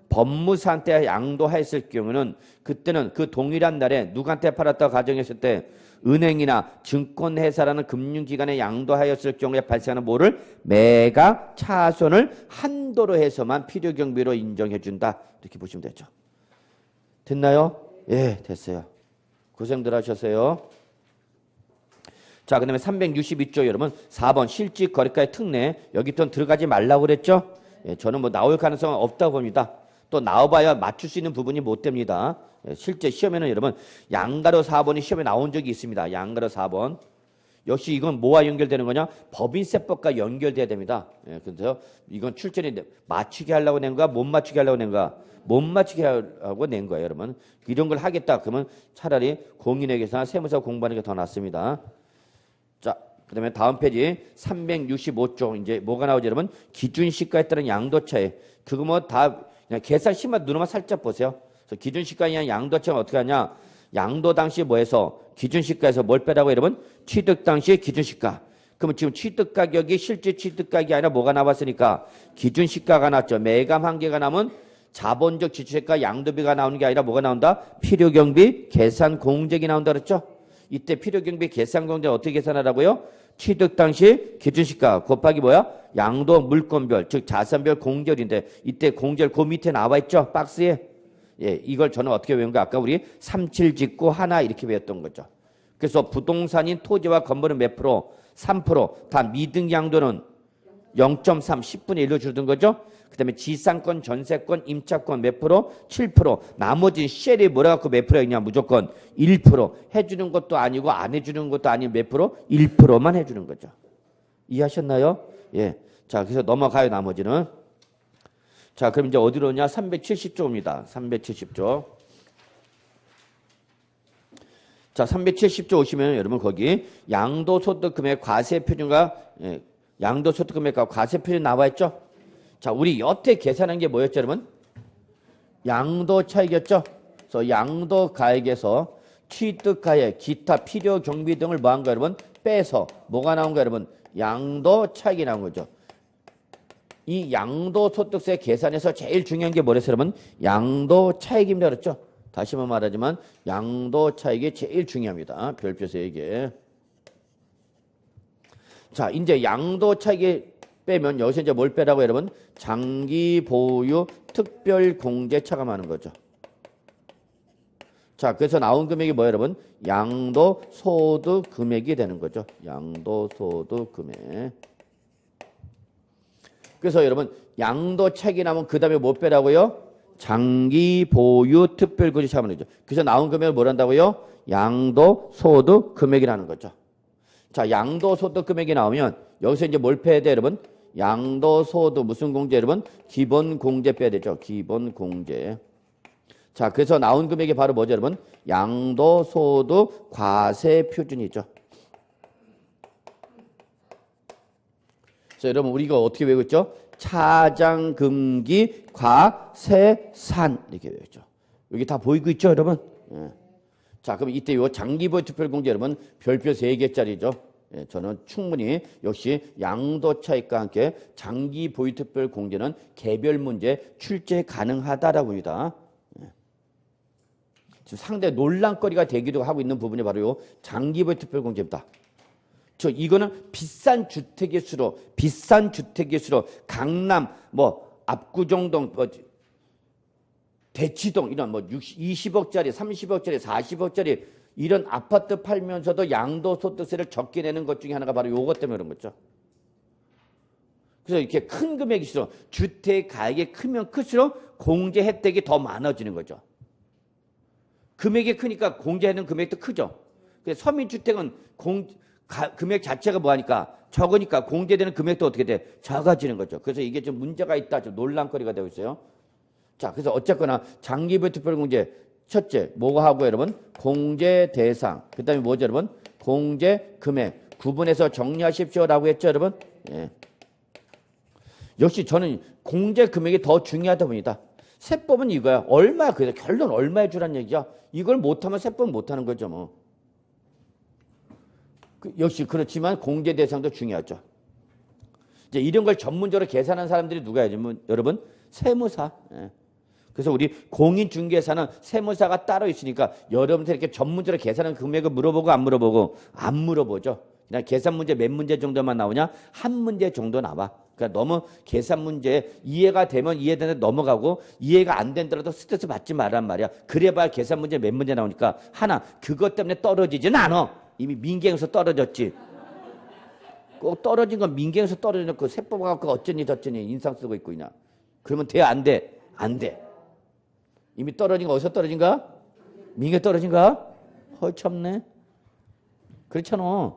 법무사한테 양도했을 경우는 그때는 그 동일한 날에 누구한테 팔았다고 가정했을 때 은행이나 증권회사라는 금융기관에 양도하였을 경우에 발생하는 뭐를 매각 차손을 한도로 해서만 필요경비로 인정해준다. 이렇게 보시면 되죠. 됐나요? 예, 됐어요. 고생들 하셨어요. 자, 그 다음에 362조 여러분 4번 실직 거래가의 특례 여기 또 들어가지 말라고 그랬죠? 예, 저는 뭐 나올 가능성은 없다고 봅니다. 또 나와봐야 맞출 수 있는 부분이 못 됩니다. 예, 실제 시험에는 여러분 양가로 4번이 시험에 나온 적이 있습니다. 양가로 4번. 역시 이건 뭐와 연결되는 거냐? 법인세법과 연결돼야 됩니다. 예, 그래서 이건 출전이 맞추게 하려고 낸 거야? 못 맞추게 하려고 낸 거야? 못 맞추게 하고 낸 거예요, 여러분. 이런 걸 하겠다. 그러면 차라리 공인회계사나 세무사 공부하는 게 더 낫습니다. 자, 그 다음에 다음 페이지 365조 이제 뭐가 나오죠 여러분? 기준시가에 따른 양도차이. 그거 뭐 다 그냥 계산 심만 누르면 살짝 보세요. 그래서 기준시가에 양도차이는 어떻게 하냐? 양도 당시 뭐해서 기준시가에서 뭘 빼라고 여러분? 취득 당시 기준시가. 그러면 지금 취득가격이 실제 취득가격이 아니라 뭐가 나왔으니까 기준시가가 나왔죠. 매감 한계가 나면 자본적 지출세가 양도비가 나오는 게 아니라 뭐가 나온다? 필요경비 계산공제액이 나온다 그랬죠? 이때 필요경비 계산공제는 어떻게 계산하라고요? 취득 당시 기준시가 곱하기 뭐야? 양도 물건별 즉 자산별 공제율인데 이때 공제율 그 밑에 나와 있죠? 박스에. 예, 이걸 저는 어떻게 외운가? 아까 우리 37 짓고 하나 이렇게 외웠던 거죠. 그래서 부동산인 토지와 건물은 몇 프로? 3%. 다 미등 양도는 0.3, 10분의 1로 줄어든 거죠. 그 다음에 지상권, 전세권, 임차권 몇 프로? 7%. 나머지 쉘이 뭐라 갖고 몇 프로였냐? 무조건 1%. 해주는 것도 아니고 안 해주는 것도 아닌 몇 프로? 1%만 해주는 거죠. 이해하셨나요? 예. 자, 그래서 넘어가요, 나머지는. 자, 그럼 이제 어디로 오냐? 370조입니다. 370조. 자, 370조 오시면 여러분 거기 양도소득금액 과세표준과 양도소득금액과 과세표준 나와 있죠? 자, 우리 여태 계산한 게 뭐였죠, 여러분? 양도차익이었죠? 그래서 양도가액에서 취득가액, 기타 필요경비 등을 뭐 한 거예요, 여러분? 빼서 뭐가 나온 거예요, 여러분? 양도차익이 나온 거죠. 이 양도소득세 계산에서 제일 중요한 게 뭐랬어요, 여러분? 양도차익입니다, 그렇죠? 다시 한번 말하지만 양도차익이 제일 중요합니다. 별표 3개. 자, 이제 양도차익이 빼면 여기서 이제 뭘 빼라고 여러분? 장기 보유 특별 공제 차감하는 거죠. 자, 그래서 나온 금액이 뭐예요, 여러분? 양도소득 금액이 되는 거죠. 양도소득 금액. 그래서 여러분 양도차익이 나면 그 다음에 뭐 빼라고요? 장기 보유 특별 공제 차감하는 거죠. 그래서 나온 금액을 뭘 한다고요? 양도소득 금액이라는 거죠. 자, 양도소득 금액이 나오면 여기서 이제 뭘 빼야 돼, 여러분? 양도소득 무슨 공제, 여러분? 기본공제 빼야 되죠. 기본공제. 자, 그래서 나온 금액이 바로 뭐죠, 여러분? 양도소득 과세표준이죠. 그래서 여러분 우리가 어떻게 외우고 있죠? 차장금기 과세산 이렇게 외우죠. 여기 다 보이고 있죠, 여러분? 예. 자, 그럼 이때 요 장기보유 특별공제 여러분 별표 3개짜리죠. 예, 저는 충분히 역시 양도차익과 함께 장기보유 특별공제는 개별 문제 출제 가능하다라고 봅니다. 예. 지금 상당히 논란거리가 되기도 하고 있는 부분이 바로 요 장기보유 특별공제입니다. 이거는 비싼 주택일수록 강남 뭐 압구정동 뭐 대치동 이런 뭐 20억짜리 30억짜리 40억짜리 이런 아파트 팔면서도 양도소득세를 적게 내는 것 중에 하나가 바로 요것 때문에 그런 거죠. 그래서 이렇게 큰 금액일수록 주택 가액이 크면 클수록 공제 혜택이 더 많아지는 거죠. 금액이 크니까 공제하는 금액도 크죠. 그래서 서민주택은 금액 자체가 뭐하니까 적으니까 공제되는 금액도 어떻게 돼? 작아지는 거죠. 그래서 이게 좀 문제가 있다. 좀 논란거리가 되고 있어요. 자, 그래서 어쨌거나 장기부의 특별공제 첫째 뭐가 하고 여러분? 공제 대상. 그 다음에 뭐죠 여러분? 공제 금액. 구분해서 정리하십시오라고 했죠 여러분? 예. 역시 저는 공제 금액이 더 중요하다 봅니다. 세법은 이거야. 얼마, 그래서 결론 얼마에 주란 얘기야. 이걸 못하면 세법은 못하는 거죠 뭐. 역시 그렇지만 공제 대상도 중요하죠. 이제 이런 걸 전문적으로 계산하는 사람들이 누가요? 여러분? 세무사. 예. 그래서 우리 공인중개사는 세무사가 따로 있으니까 여러분들 이렇게 전문적으로 계산하는 금액을 물어보고 안 물어보고 안 물어보죠. 그냥 계산 문제 몇 문제 정도만 나오냐? 한 문제 정도 나와. 그러니까 너무 계산 문제 이해가 되면 이해되는데 넘어가고 이해가 안 된다라도 스트레스 받지 말란 말이야. 그래봐야 계산 문제 몇 문제 나오니까 하나 그것 때문에 떨어지지는 않아. 이미 민경에서 떨어졌지. 꼭 떨어진 건 민경에서 떨어져놓고 세법 갖고 어쩌니 저쩌니 인상 쓰고 있고 있냐. 그러면 돼? 안 돼? 안 돼. 이미 떨어진 거 어디서 떨어진가? 민경에 떨어진가? 헐참네. 그렇잖아.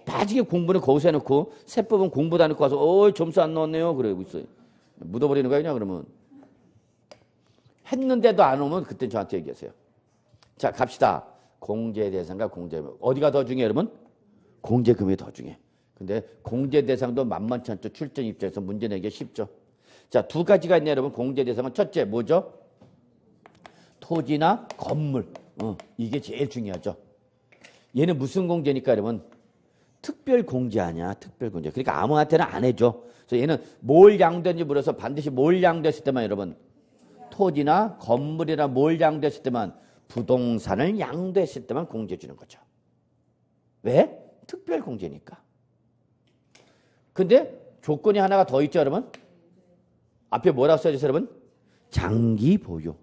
빠지게 공부는 거기서 해놓고 세법은 공부도 안 해놓고 와서 점수 안 나왔네요. 그러고 있어요. 묻어버리는 거야 그냥 그러면. 했는데도 안 오면 그때 저한테 얘기하세요. 자 갑시다. 공제 대상과 공제 어디가 더 중요해 여러분? 공제 금액이 더 중요해. 근데 공제 대상도 만만치 않죠. 출전 입장에서 문제 내기가 쉽죠. 자, 두 가지가 있네요 여러분. 공제 대상은 첫째 뭐죠? 토지나 건물. 이게 제일 중요하죠. 얘는 무슨 공제니까 여러분? 특별 공제 아니야. 특별 공제. 그러니까 아무한테나 안 해줘. 그래서 얘는 뭘 양도했는지 물어서 반드시 뭘 양도했을 때만 여러분 토지나 건물이나 뭘 양도했을 때만 부동산을 양도했을 때만 공제 주는 거죠. 왜? 특별 공제니까. 근데 조건이 하나가 더 있죠 여러분? 앞에 뭐라고 써있어요 여러분? 장기 보유.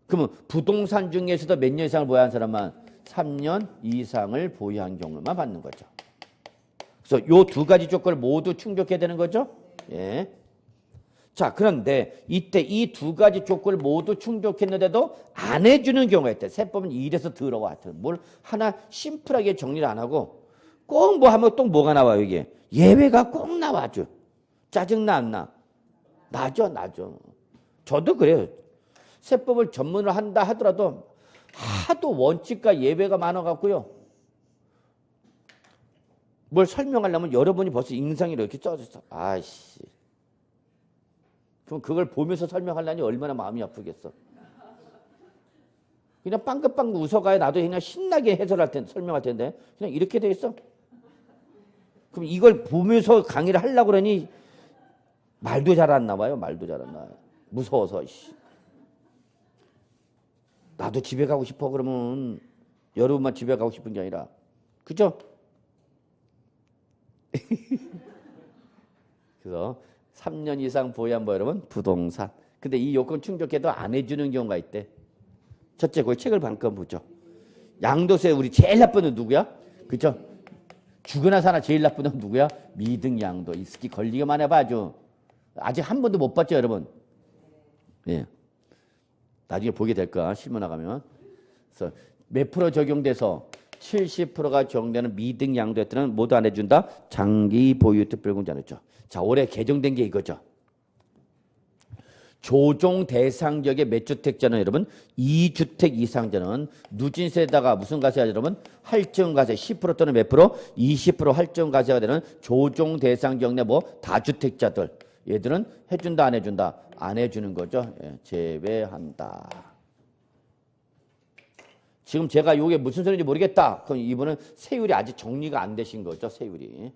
그러면 부동산 중에서도 몇 년 이상을 보유한 사람만 3년 이상을 보유한 경우만 받는 거죠. 그래서 요 두 가지 조건을 모두 충족해야 되는 거죠. 예. 자, 그런데 이때 이 두 가지 조건을 모두 충족했는데도 안 해주는 경우가 있대. 세법은 이래서 더러워. 하여튼 뭘 하나 심플하게 정리를 안 하고 꼭 뭐 하면 또 뭐가 나와요 이게. 예외가 꼭 나와 아주. 짜증나 안 나? 나죠. 저도 그래요. 세법을 전문으로 한다 하더라도 하도 원칙과 예외가 많아갖고요. 뭘 설명하려면 여러분이 벌써 인상이 이렇게 쪄졌어. 아이씨. 그럼 그걸 보면서 설명하려니 얼마나 마음이 아프겠어. 그냥 빵긋빵긋 웃어가야 나도 그냥 신나게 해설할 텐데, 설명할 텐데 그냥 이렇게 돼 있어. 그럼 이걸 보면서 강의를 하려고 그러니 말도 잘 안 나와요. 말도 잘 안 나와요. 무서워서. 나도 집에 가고 싶어 그러면 여러분만 집에 가고 싶은 게 아니라 그죠? 그래서 3년 이상 보유한 뭐 여러분 부동산. 근데 이 요건 충족해도 안 해주는 경우가 있대. 첫째 그 책을 잠깐 보죠. 양도세 우리 제일 나쁜 건 누구야? 그죠? 죽으나 사나 제일 나쁜 건 누구야? 미등양도. 이 스키 걸리기만 해봐 아주. 아직 한 번도 못 봤죠 여러분? 예. 나중에 보게 될 거야 실무 나가면. 그래서 몇 프로 적용돼서 70%가 적용되는 미등양도에 때는 모두 안 해준다. 장기 보유 특별공제 안 했죠. 자 올해 개정된 게 이거죠. 조정 대상지역의 몇 주택자는 여러분 2주택 이상자는 누진세에다가 무슨 과세야 여러분? 할증과세 10% 또는 몇 프로? 20% 할증과세가 되는 조정 대상지역 내 뭐 다주택자들 얘들은 해준다 안 해준다? 안 해주는 거죠. 예, 제외한다. 지금 제가 이게 무슨 소리인지 모르겠다. 그럼 이분은 세율이 아직 정리가 안 되신 거죠. 세율이.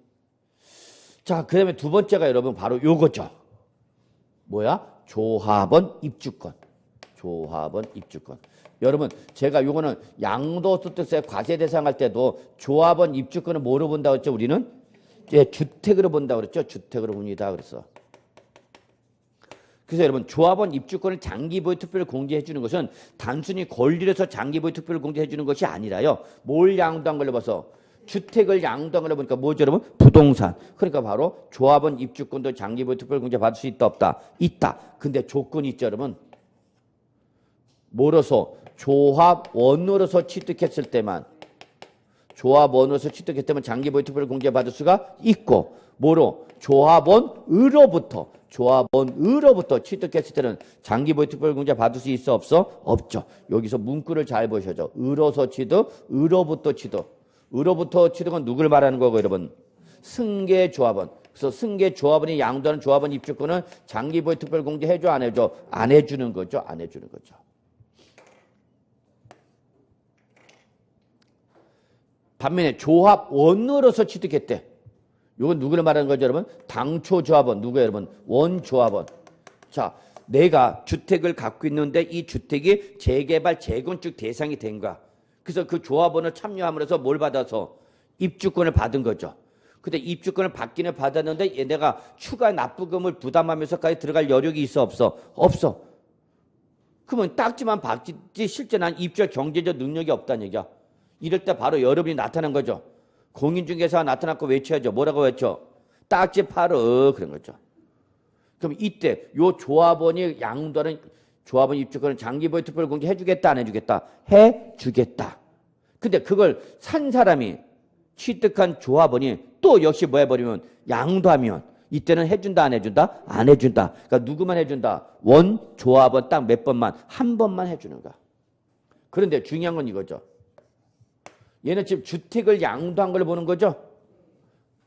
자, 그 다음에 두 번째가 여러분 바로 요거죠. 뭐야? 조합원 입주권. 조합원 입주권. 여러분 제가 요거는 양도소득세 과세 대상 할 때도 조합원 입주권을 뭐로 본다고 했죠? 우리는 예, 주택으로 본다고 그랬죠. 주택으로 봅니다. 그래서 여러분 조합원 입주권을 장기보유 특별히 공제해 주는 것은 단순히 권리로서 장기보유 특별히 공제해 주는 것이 아니라요. 뭘 양도한 걸로 봐서 주택을 양도한 걸로 보니까 뭐죠 여러분? 부동산. 그러니까 바로 조합원 입주권도 장기보유 특별히 공제 받을 수 있다 없다? 있다. 근데 조건이 있죠 여러분. 뭐로서? 조합원으로서 취득했을 때만. 조합원으로서 취득했다면 장기보유 특별 공제 받을 수가 있고 뭐로? 조합원으로부터 취득했을 때는 장기보유 특별 공제 받을 수 있어 없어? 없죠. 여기서 문구를 잘 보셔죠. 으로서 취득, 으로부터 취득. 으로부터 취득은 누굴 말하는 거고 여러분? 승계조합원. 그래서 승계조합원이 양도하는 조합원 입주권은 장기보유 특별 공제 해줘 안 해줘? 안 해주는 거죠. 안 해주는 거죠. 반면에 조합원으로서 취득했대. 이건 누구를 말하는 거죠, 여러분? 당초 조합원. 누구예요, 여러분? 원조합원. 자, 내가 주택을 갖고 있는데 이 주택이 재개발, 재건축 대상이 된 거야. 그래서 그 조합원을 참여함으로써 뭘 받아서? 입주권을 받은 거죠. 근데 입주권을 받기는 받았는데 얘네가 추가 납부금을 부담하면서까지 들어갈 여력이 있어 없어? 없어. 그러면 딱지만 받지 실제 난 입주할 경제적 능력이 없다는 얘기야. 이럴 때 바로 여러분이 나타난 거죠. 공인중개사가 나타났고 외쳐야죠. 뭐라고 외쳐? 딱지 팔어. 그런 거죠. 그럼 이때 요 조합원이 양도하는 조합원 입주권은 장기보유 특별 공제 해주겠다 안 해주겠다? 해주겠다. 근데 그걸 산 사람이 취득한 조합원이 또 역시 뭐 해버리면 양도하면 이때는 해준다 안 해준다? 안 해준다. 그러니까 누구만 해준다? 원 조합원 딱 몇 번만? 한 번만 해주는 거야. 그런데 중요한 건 이거죠. 얘는 지금 주택을 양도한 걸 보는 거죠.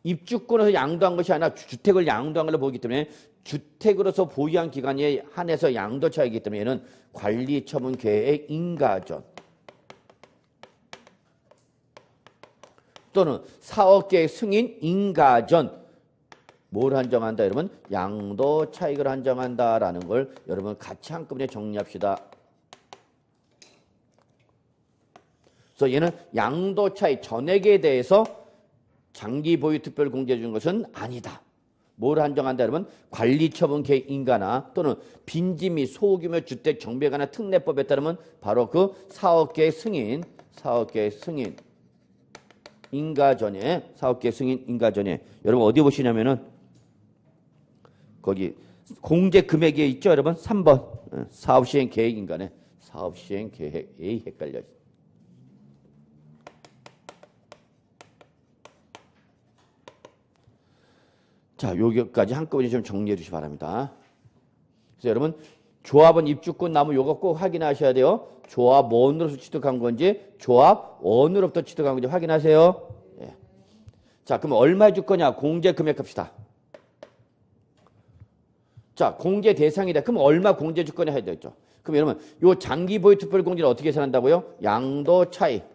입주권에서 양도한 것이 아니라 주택을 양도한 걸 보기 때문에 주택으로서 보유한 기간에 한해서 양도 차이기 때문에 얘는 관리처분 계획 인가전 또는 사업계획 승인 인가전 뭘 한정한다 여러분? 양도 차익을 한정한다라는 걸 여러분 같이 한꺼번에 정리합시다. 그래서 얘는 양도 차익 전액에 대해서 장기 보유 특별 공제 준 것은 아니다. 뭘 한정한다 여러분? 관리처분 계획 인가나 또는 빈지 및 소규모 주택 정비에 관한 특례법에 따르면 바로 그 사업계획 승인 인가전에 사업계획 승인 인가전에 여러분 어디 보시냐면은 거기 공제 금액에 있죠 여러분? 3번 사업시행 계획 인가네. 사업시행 계획 에이 헷갈려. 자, 여기까지 한꺼번에 좀 정리해 주시기 바랍니다. 그래서 여러분 조합원 입주권 나무 요거 꼭 확인하셔야 돼요. 조합원으로서 취득한 건지 조합원으로부터 취득한 건지 확인하세요. 예. 자, 그럼 얼마 해줄 거냐? 공제 금액 합시다. 자, 공제 대상이다. 그럼 얼마 공제 줄 거냐 해야 되겠죠. 그럼 여러분 요 장기 보유 특별 공제를 어떻게 계산한다고요? 양도 차익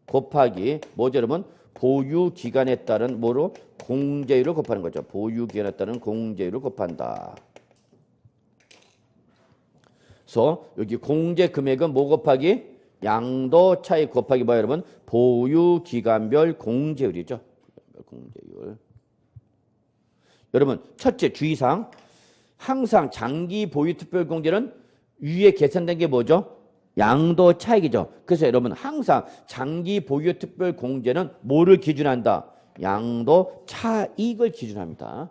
곱하기 뭐죠 여러분? 보유 기간에 따른 뭐로? 공제율을 곱하는 거죠. 보유 기간에 따른 공제율을 곱한다. 그래서 여기 공제 금액은 뭐 곱하기? 양도 차익 곱하기 뭐야 여러분? 보유 기간별 공제율이죠. 공제율. 여러분 첫째 주의사항 항상 장기 보유 특별 공제는 위에 계산된 게 뭐죠? 양도 차익이죠. 그래서 여러분 항상 장기 보유 특별 공제는 뭐를 기준한다? 양도 차익을 기준합니다.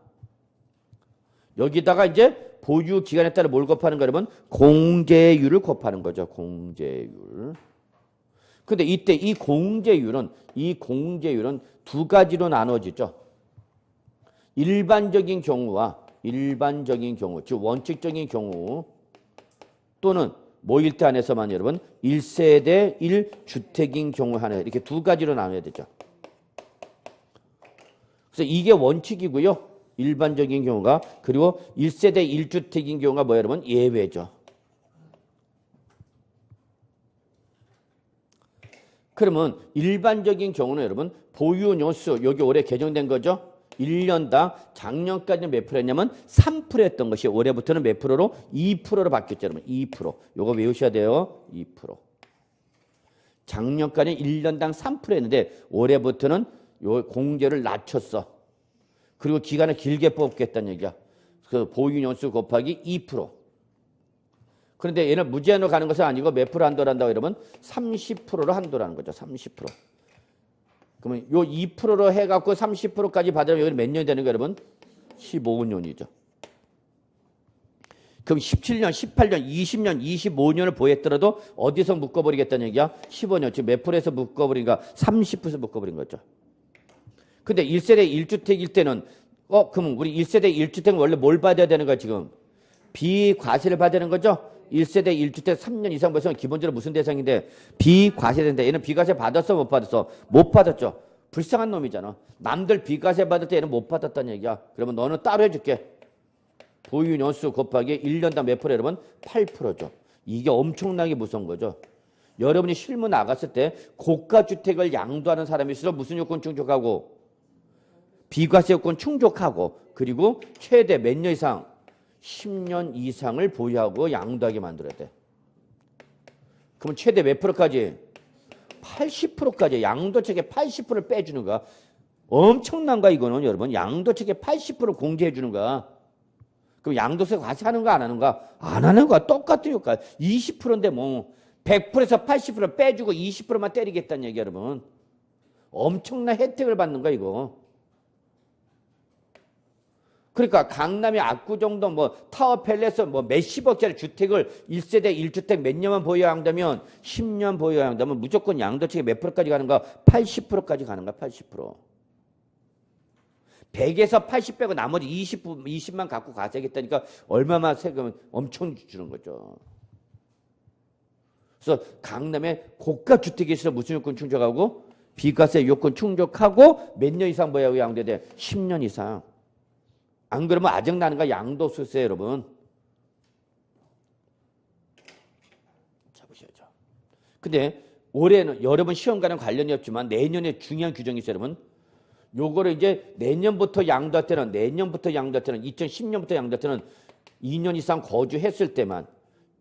여기다가 이제 보유 기간에 따라 뭘 곱하는 거 여러분? 공제율을 곱하는 거죠. 공제율. 근데 이때 이 공제율은 두 가지로 나눠지죠. 일반적인 경우, 즉 원칙적인 경우 또는 뭐일 때 한해서만 여러분 1세대 1주택인 경우 한해 이렇게 두 가지로 나눠야 되죠. 그래서 이게 원칙이고요. 일반적인 경우가 그리고 1세대 1주택인 경우가 뭐예요 여러분? 예외죠. 그러면 일반적인 경우는 여러분 보유연수 여기 올해 개정된 거죠. 1년당 작년까지는 몇 프로였냐면 3%였던 것이 올해부터는 몇 프로로? 2%로 바뀌었죠. 여러분 2%. 요거 외우셔야 돼요. 2%. 작년까지는 1년당 3%였는데 올해부터는 요 공제를 낮췄어. 그리고 기간을 길게 뽑겠다는 얘기야. 그 보유연수 곱하기 2%. 그런데 얘는 무제한으로 가는 것은 아니고 몇 프로 한도를 한다고 여러분? 30%로 한도라는 거죠. 30%. 그러면 요 2%로 해갖고 30%까지 받으면 여기 몇 년이 되는 거예요, 여러분? 15년이죠. 그럼 17년, 18년, 20년, 25년을 보였더라도 어디서 묶어버리겠다는 얘기야? 15년. 지금 몇 프로에서 묶어버린가? 30%에서 묶어버린 거죠. 근데 1세대 1주택일 때는 그럼 우리 1세대 1주택은 원래 뭘 받아야 되는 거야 지금? 비과세를 받아야 되는 거죠? 1세대 1주택 3년 이상 벌써 기본적으로 무슨 대상인데 비과세된다. 얘는 비과세 받았어 못 받았어? 못 받았죠. 불쌍한 놈이잖아. 남들 비과세 받을 때 얘는 못 받았다는 얘기야. 그러면 너는 따로 해줄게. 보유 년수 곱하기 1년당 몇 프로 여러분? 8%죠. 이게 엄청나게 무서운 거죠. 여러분이 실무 나갔을 때 고가주택을 양도하는 사람일수록 무슨 요건 충족하고 비과세 요건 충족하고 그리고 최대 몇 년 이상? 10년 이상을 보유하고 양도하게 만들어야 돼. 그럼 최대 몇 프로까지? 80%까지 양도책에 80%를 빼주는 거야. 엄청난 거야 이거는 여러분. 양도책에 80% 공제해 주는 거야. 그럼 양도세 과세하는 거 안 하는 거야? 안 하는 거야. 똑같은 효과. 20%인데 뭐 100%에서 80% 빼주고 20%만 때리겠다는 얘기 여러분. 엄청난 혜택을 받는 거야 이거. 그러니까 강남의 압구정동 뭐 타워팰레스 뭐 몇십억짜리 주택을 1세대 1주택 몇 년만 보유해야 한다면 10년 보유해야 한다면 무조건 양도책이 몇 프로까지 가는가? 80%까지 가는 거야. 80%. 100에서 80 빼고 나머지 20만 갖고 가져야겠다니까 얼마만 세금을 엄청 주는 거죠. 그래서 강남에 고가 주택에 있어 무슨 요건 충족하고 비과세 요건 충족하고 몇 년 이상 보유하고 양도돼? 10년 이상. 안 그러면 아직 나는 거 양도소세 여러분. 자 보셔야죠. 근데 올해는 여러분 시험과는 관련이 없지만 내년에 중요한 규정이 있어요 여러분. 요거를 이제 내년부터 양도할 때는 2010년부터 양도할 때는 2년 이상 거주했을 때만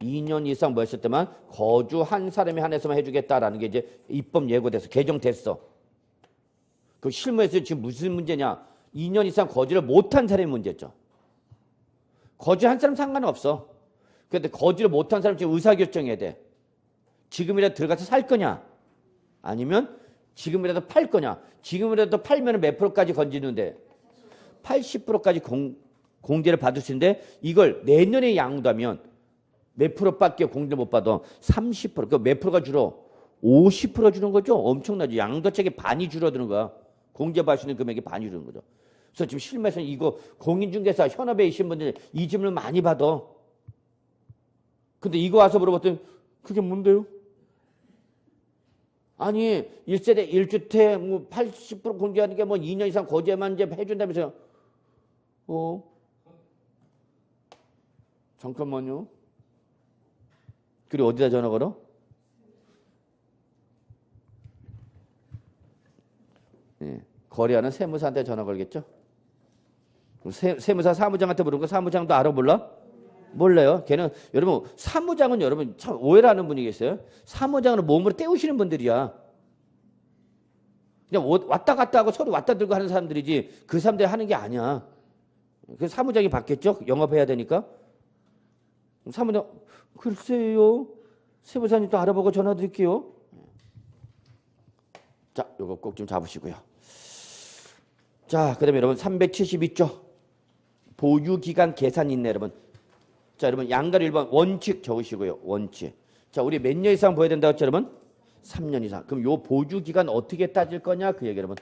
2년 이상 뭐 했을 때만 거주한 사람에 한해서만 해주겠다라는 게 이제 입법 예고돼서 개정됐어. 그 실무에서 지금 무슨 문제냐? 2년 이상 거주를 못한 사람이 문제죠. 거주한 사람 상관없어. 그런데 거주를 못한 사람 지금 의사결정해야 돼. 지금이라도 들어가서 살 거냐? 아니면 지금이라도 팔 거냐? 지금이라도 팔면 몇 프로까지 건지는데 80%까지 공제를 받을 수 있는데 이걸 내년에 양도하면 몇 프로밖에 공제를 못 받아? 30%. 그러니까 몇 프로가 줄어? 50% 주는 거죠. 엄청나죠. 양도책이 반이 줄어드는 거야. 공제받을 수 있는 금액이 반이 줄어드는 거죠. 그래서 지금 실무에서는 이거 공인중개사 현업에 계신 분들이 이 질문을 많이 받아. 근데 이거 와서 물어봤더니 그게 뭔데요? 아니 1세대 1주택 뭐 80% 공제하는 게 뭐 2년 이상 거주에만 이제 해준다면서요. 잠깐만요. 그리고 어디다 전화 걸어? 네. 거래하는 세무사한테 전화 걸겠죠? 세무사 사무장한테 물은 거 사무장도 알아 몰라? 몰라요. 걔는 여러분 사무장은 여러분 참 오해를 하는 분이 계세요. 사무장은 몸으로 때우시는 분들이야. 그냥 왔다 갔다 하고 서로 왔다 들고 하는 사람들이지 그 사람들이 하는 게 아니야. 그 사무장이 받겠죠? 영업해야 되니까. 사무장 글쎄요. 세무사님 또 알아보고 전화 드릴게요. 자, 요거 꼭 좀 잡으시고요. 자, 그다음에 여러분 372조 보유기간 계산이 있네 여러분. 자, 여러분 양가로 1번 원칙 적으시고요. 원칙. 자, 우리 몇 년 이상 보여야 된다고 했죠 여러분? 3년 이상. 그럼 요 보유기간 어떻게 따질 거냐 그 얘기 여러분.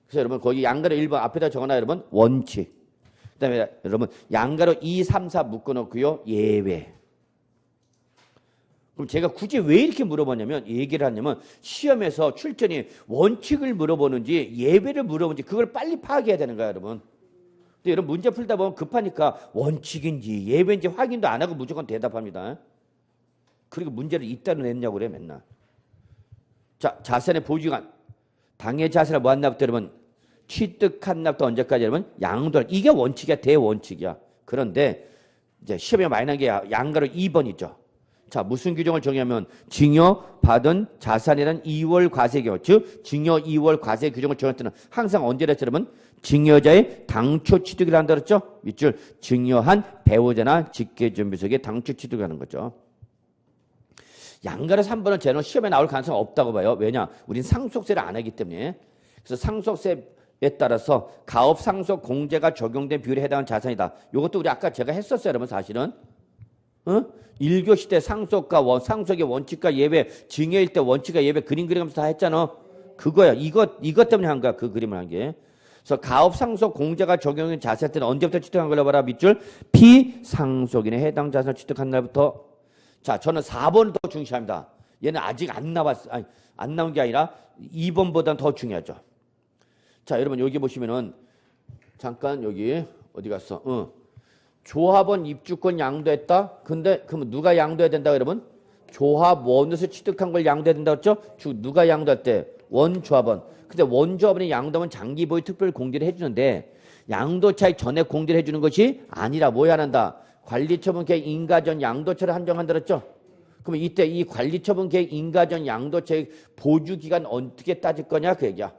그래서 여러분 거기 양가로 1번 앞에다 적어놔 여러분. 원칙. 그다음에 여러분 양가로 2, 3, 4 묶어놓고요. 예외. 그럼 제가 굳이 왜 이렇게 물어보냐면 얘기를 하냐면 시험에서 출전이 원칙을 물어보는지 예외를 물어보는지 그걸 빨리 파악해야 되는 거야 여러분. 근데 여러분 문제 풀다 보면 급하니까 원칙인지 예외인지 확인도 안 하고 무조건 대답합니다. 그리고 문제를 이따로 냈냐고 그래 맨날. 자, 자산의 보유기간. 당해 자산을 뭐 한다부터 여러분 취득한 날부터 언제까지 여러분 양도할. 이게 원칙이야. 대원칙이야. 그런데 이제 시험에 많이 난 게 양가로 2번이죠. 자, 무슨 규정을 정하면 증여받은 자산이란 2월 과세 규정, 즉 증여 2월 과세 규정을 정할 때는 항상 언제랬죠 여러분? 증여자의 당초 취득을 한다 그랬죠? 밑줄 증여한 배우자나 직계준비석의 당초 취득을 하는 거죠. 양가로 3번은 저는 시험에 나올 가능성이 없다고 봐요. 왜냐? 우린 상속세를 안 하기 때문에. 그래서 상속세에 따라서 가업 상속 공제가 적용된 비율에 해당하는 자산이다. 이것도 우리 아까 제가 했었어요 여러분 사실은. 어? 1교시 때 상속과 상속의 원칙과 예외, 증여일 때 원칙과 예외 그림 그리면서 다 했잖아. 그거야. 이것 때문에 한 거야. 그 그림을 한 게. 그래서 가업상속 공제가 적용된 자세 때는 언제부터 취득한 걸로 봐라. 밑줄 피상속인의 해당 자산을 취득한 날부터. 자, 저는 4번을 더 중시합니다. 얘는 아직 안 나왔어. 아니, 안 나온 게 아니라 2번보다는 더 중요하죠. 자, 여러분 여기 보시면은 잠깐 여기 어디 갔어? 조합원 입주권 양도했다. 근데 그러면 누가 양도해야 된다, 여러분? 조합원에서 취득한 걸 양도해야 된다 그랬죠? 누가 양도할 때? 원조합원. 근데 원조합원이 양도하면 장기 보유 특별 공제를 해주는데 양도차익 전에 공제를 해주는 것이 아니라 뭐 해야 한다? 관리처분 계획 인가전 양도차를 한정한다 그랬죠? 그러면 이때 이 관리처분 계획 인가전 양도차익 보주 기간 어떻게 따질 거냐 그 얘기야.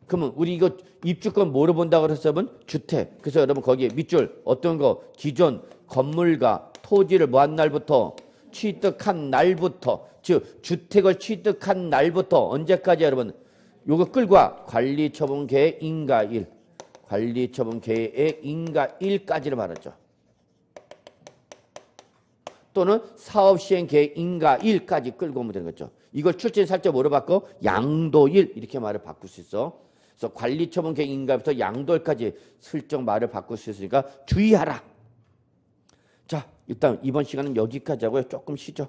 그러면 우리 이거 입주권 뭐로 본다고 그랬으면 주택. 그래서 여러분 거기에 밑줄 어떤 거 기존 건물과 토지를 뭐 한 날부터 취득한 날부터 즉 주택을 취득한 날부터 언제까지 여러분 요거 끌고 와. 관리처분 계획 인가일. 관리처분 계획 인가일까지를 말하죠. 또는 사업시행 계획 인가일까지 끌고 오면 되는 거죠. 이걸 출제는 살짝 뭐로 바꿔? 양도일 이렇게 말을 바꿀 수 있어. 그래서 관리처분 계획 인가부터 양도일까지 슬쩍 말을 바꿀 수 있으니까 주의하라. 자, 일단 이번 시간은 여기까지 하고요. 조금 쉬죠.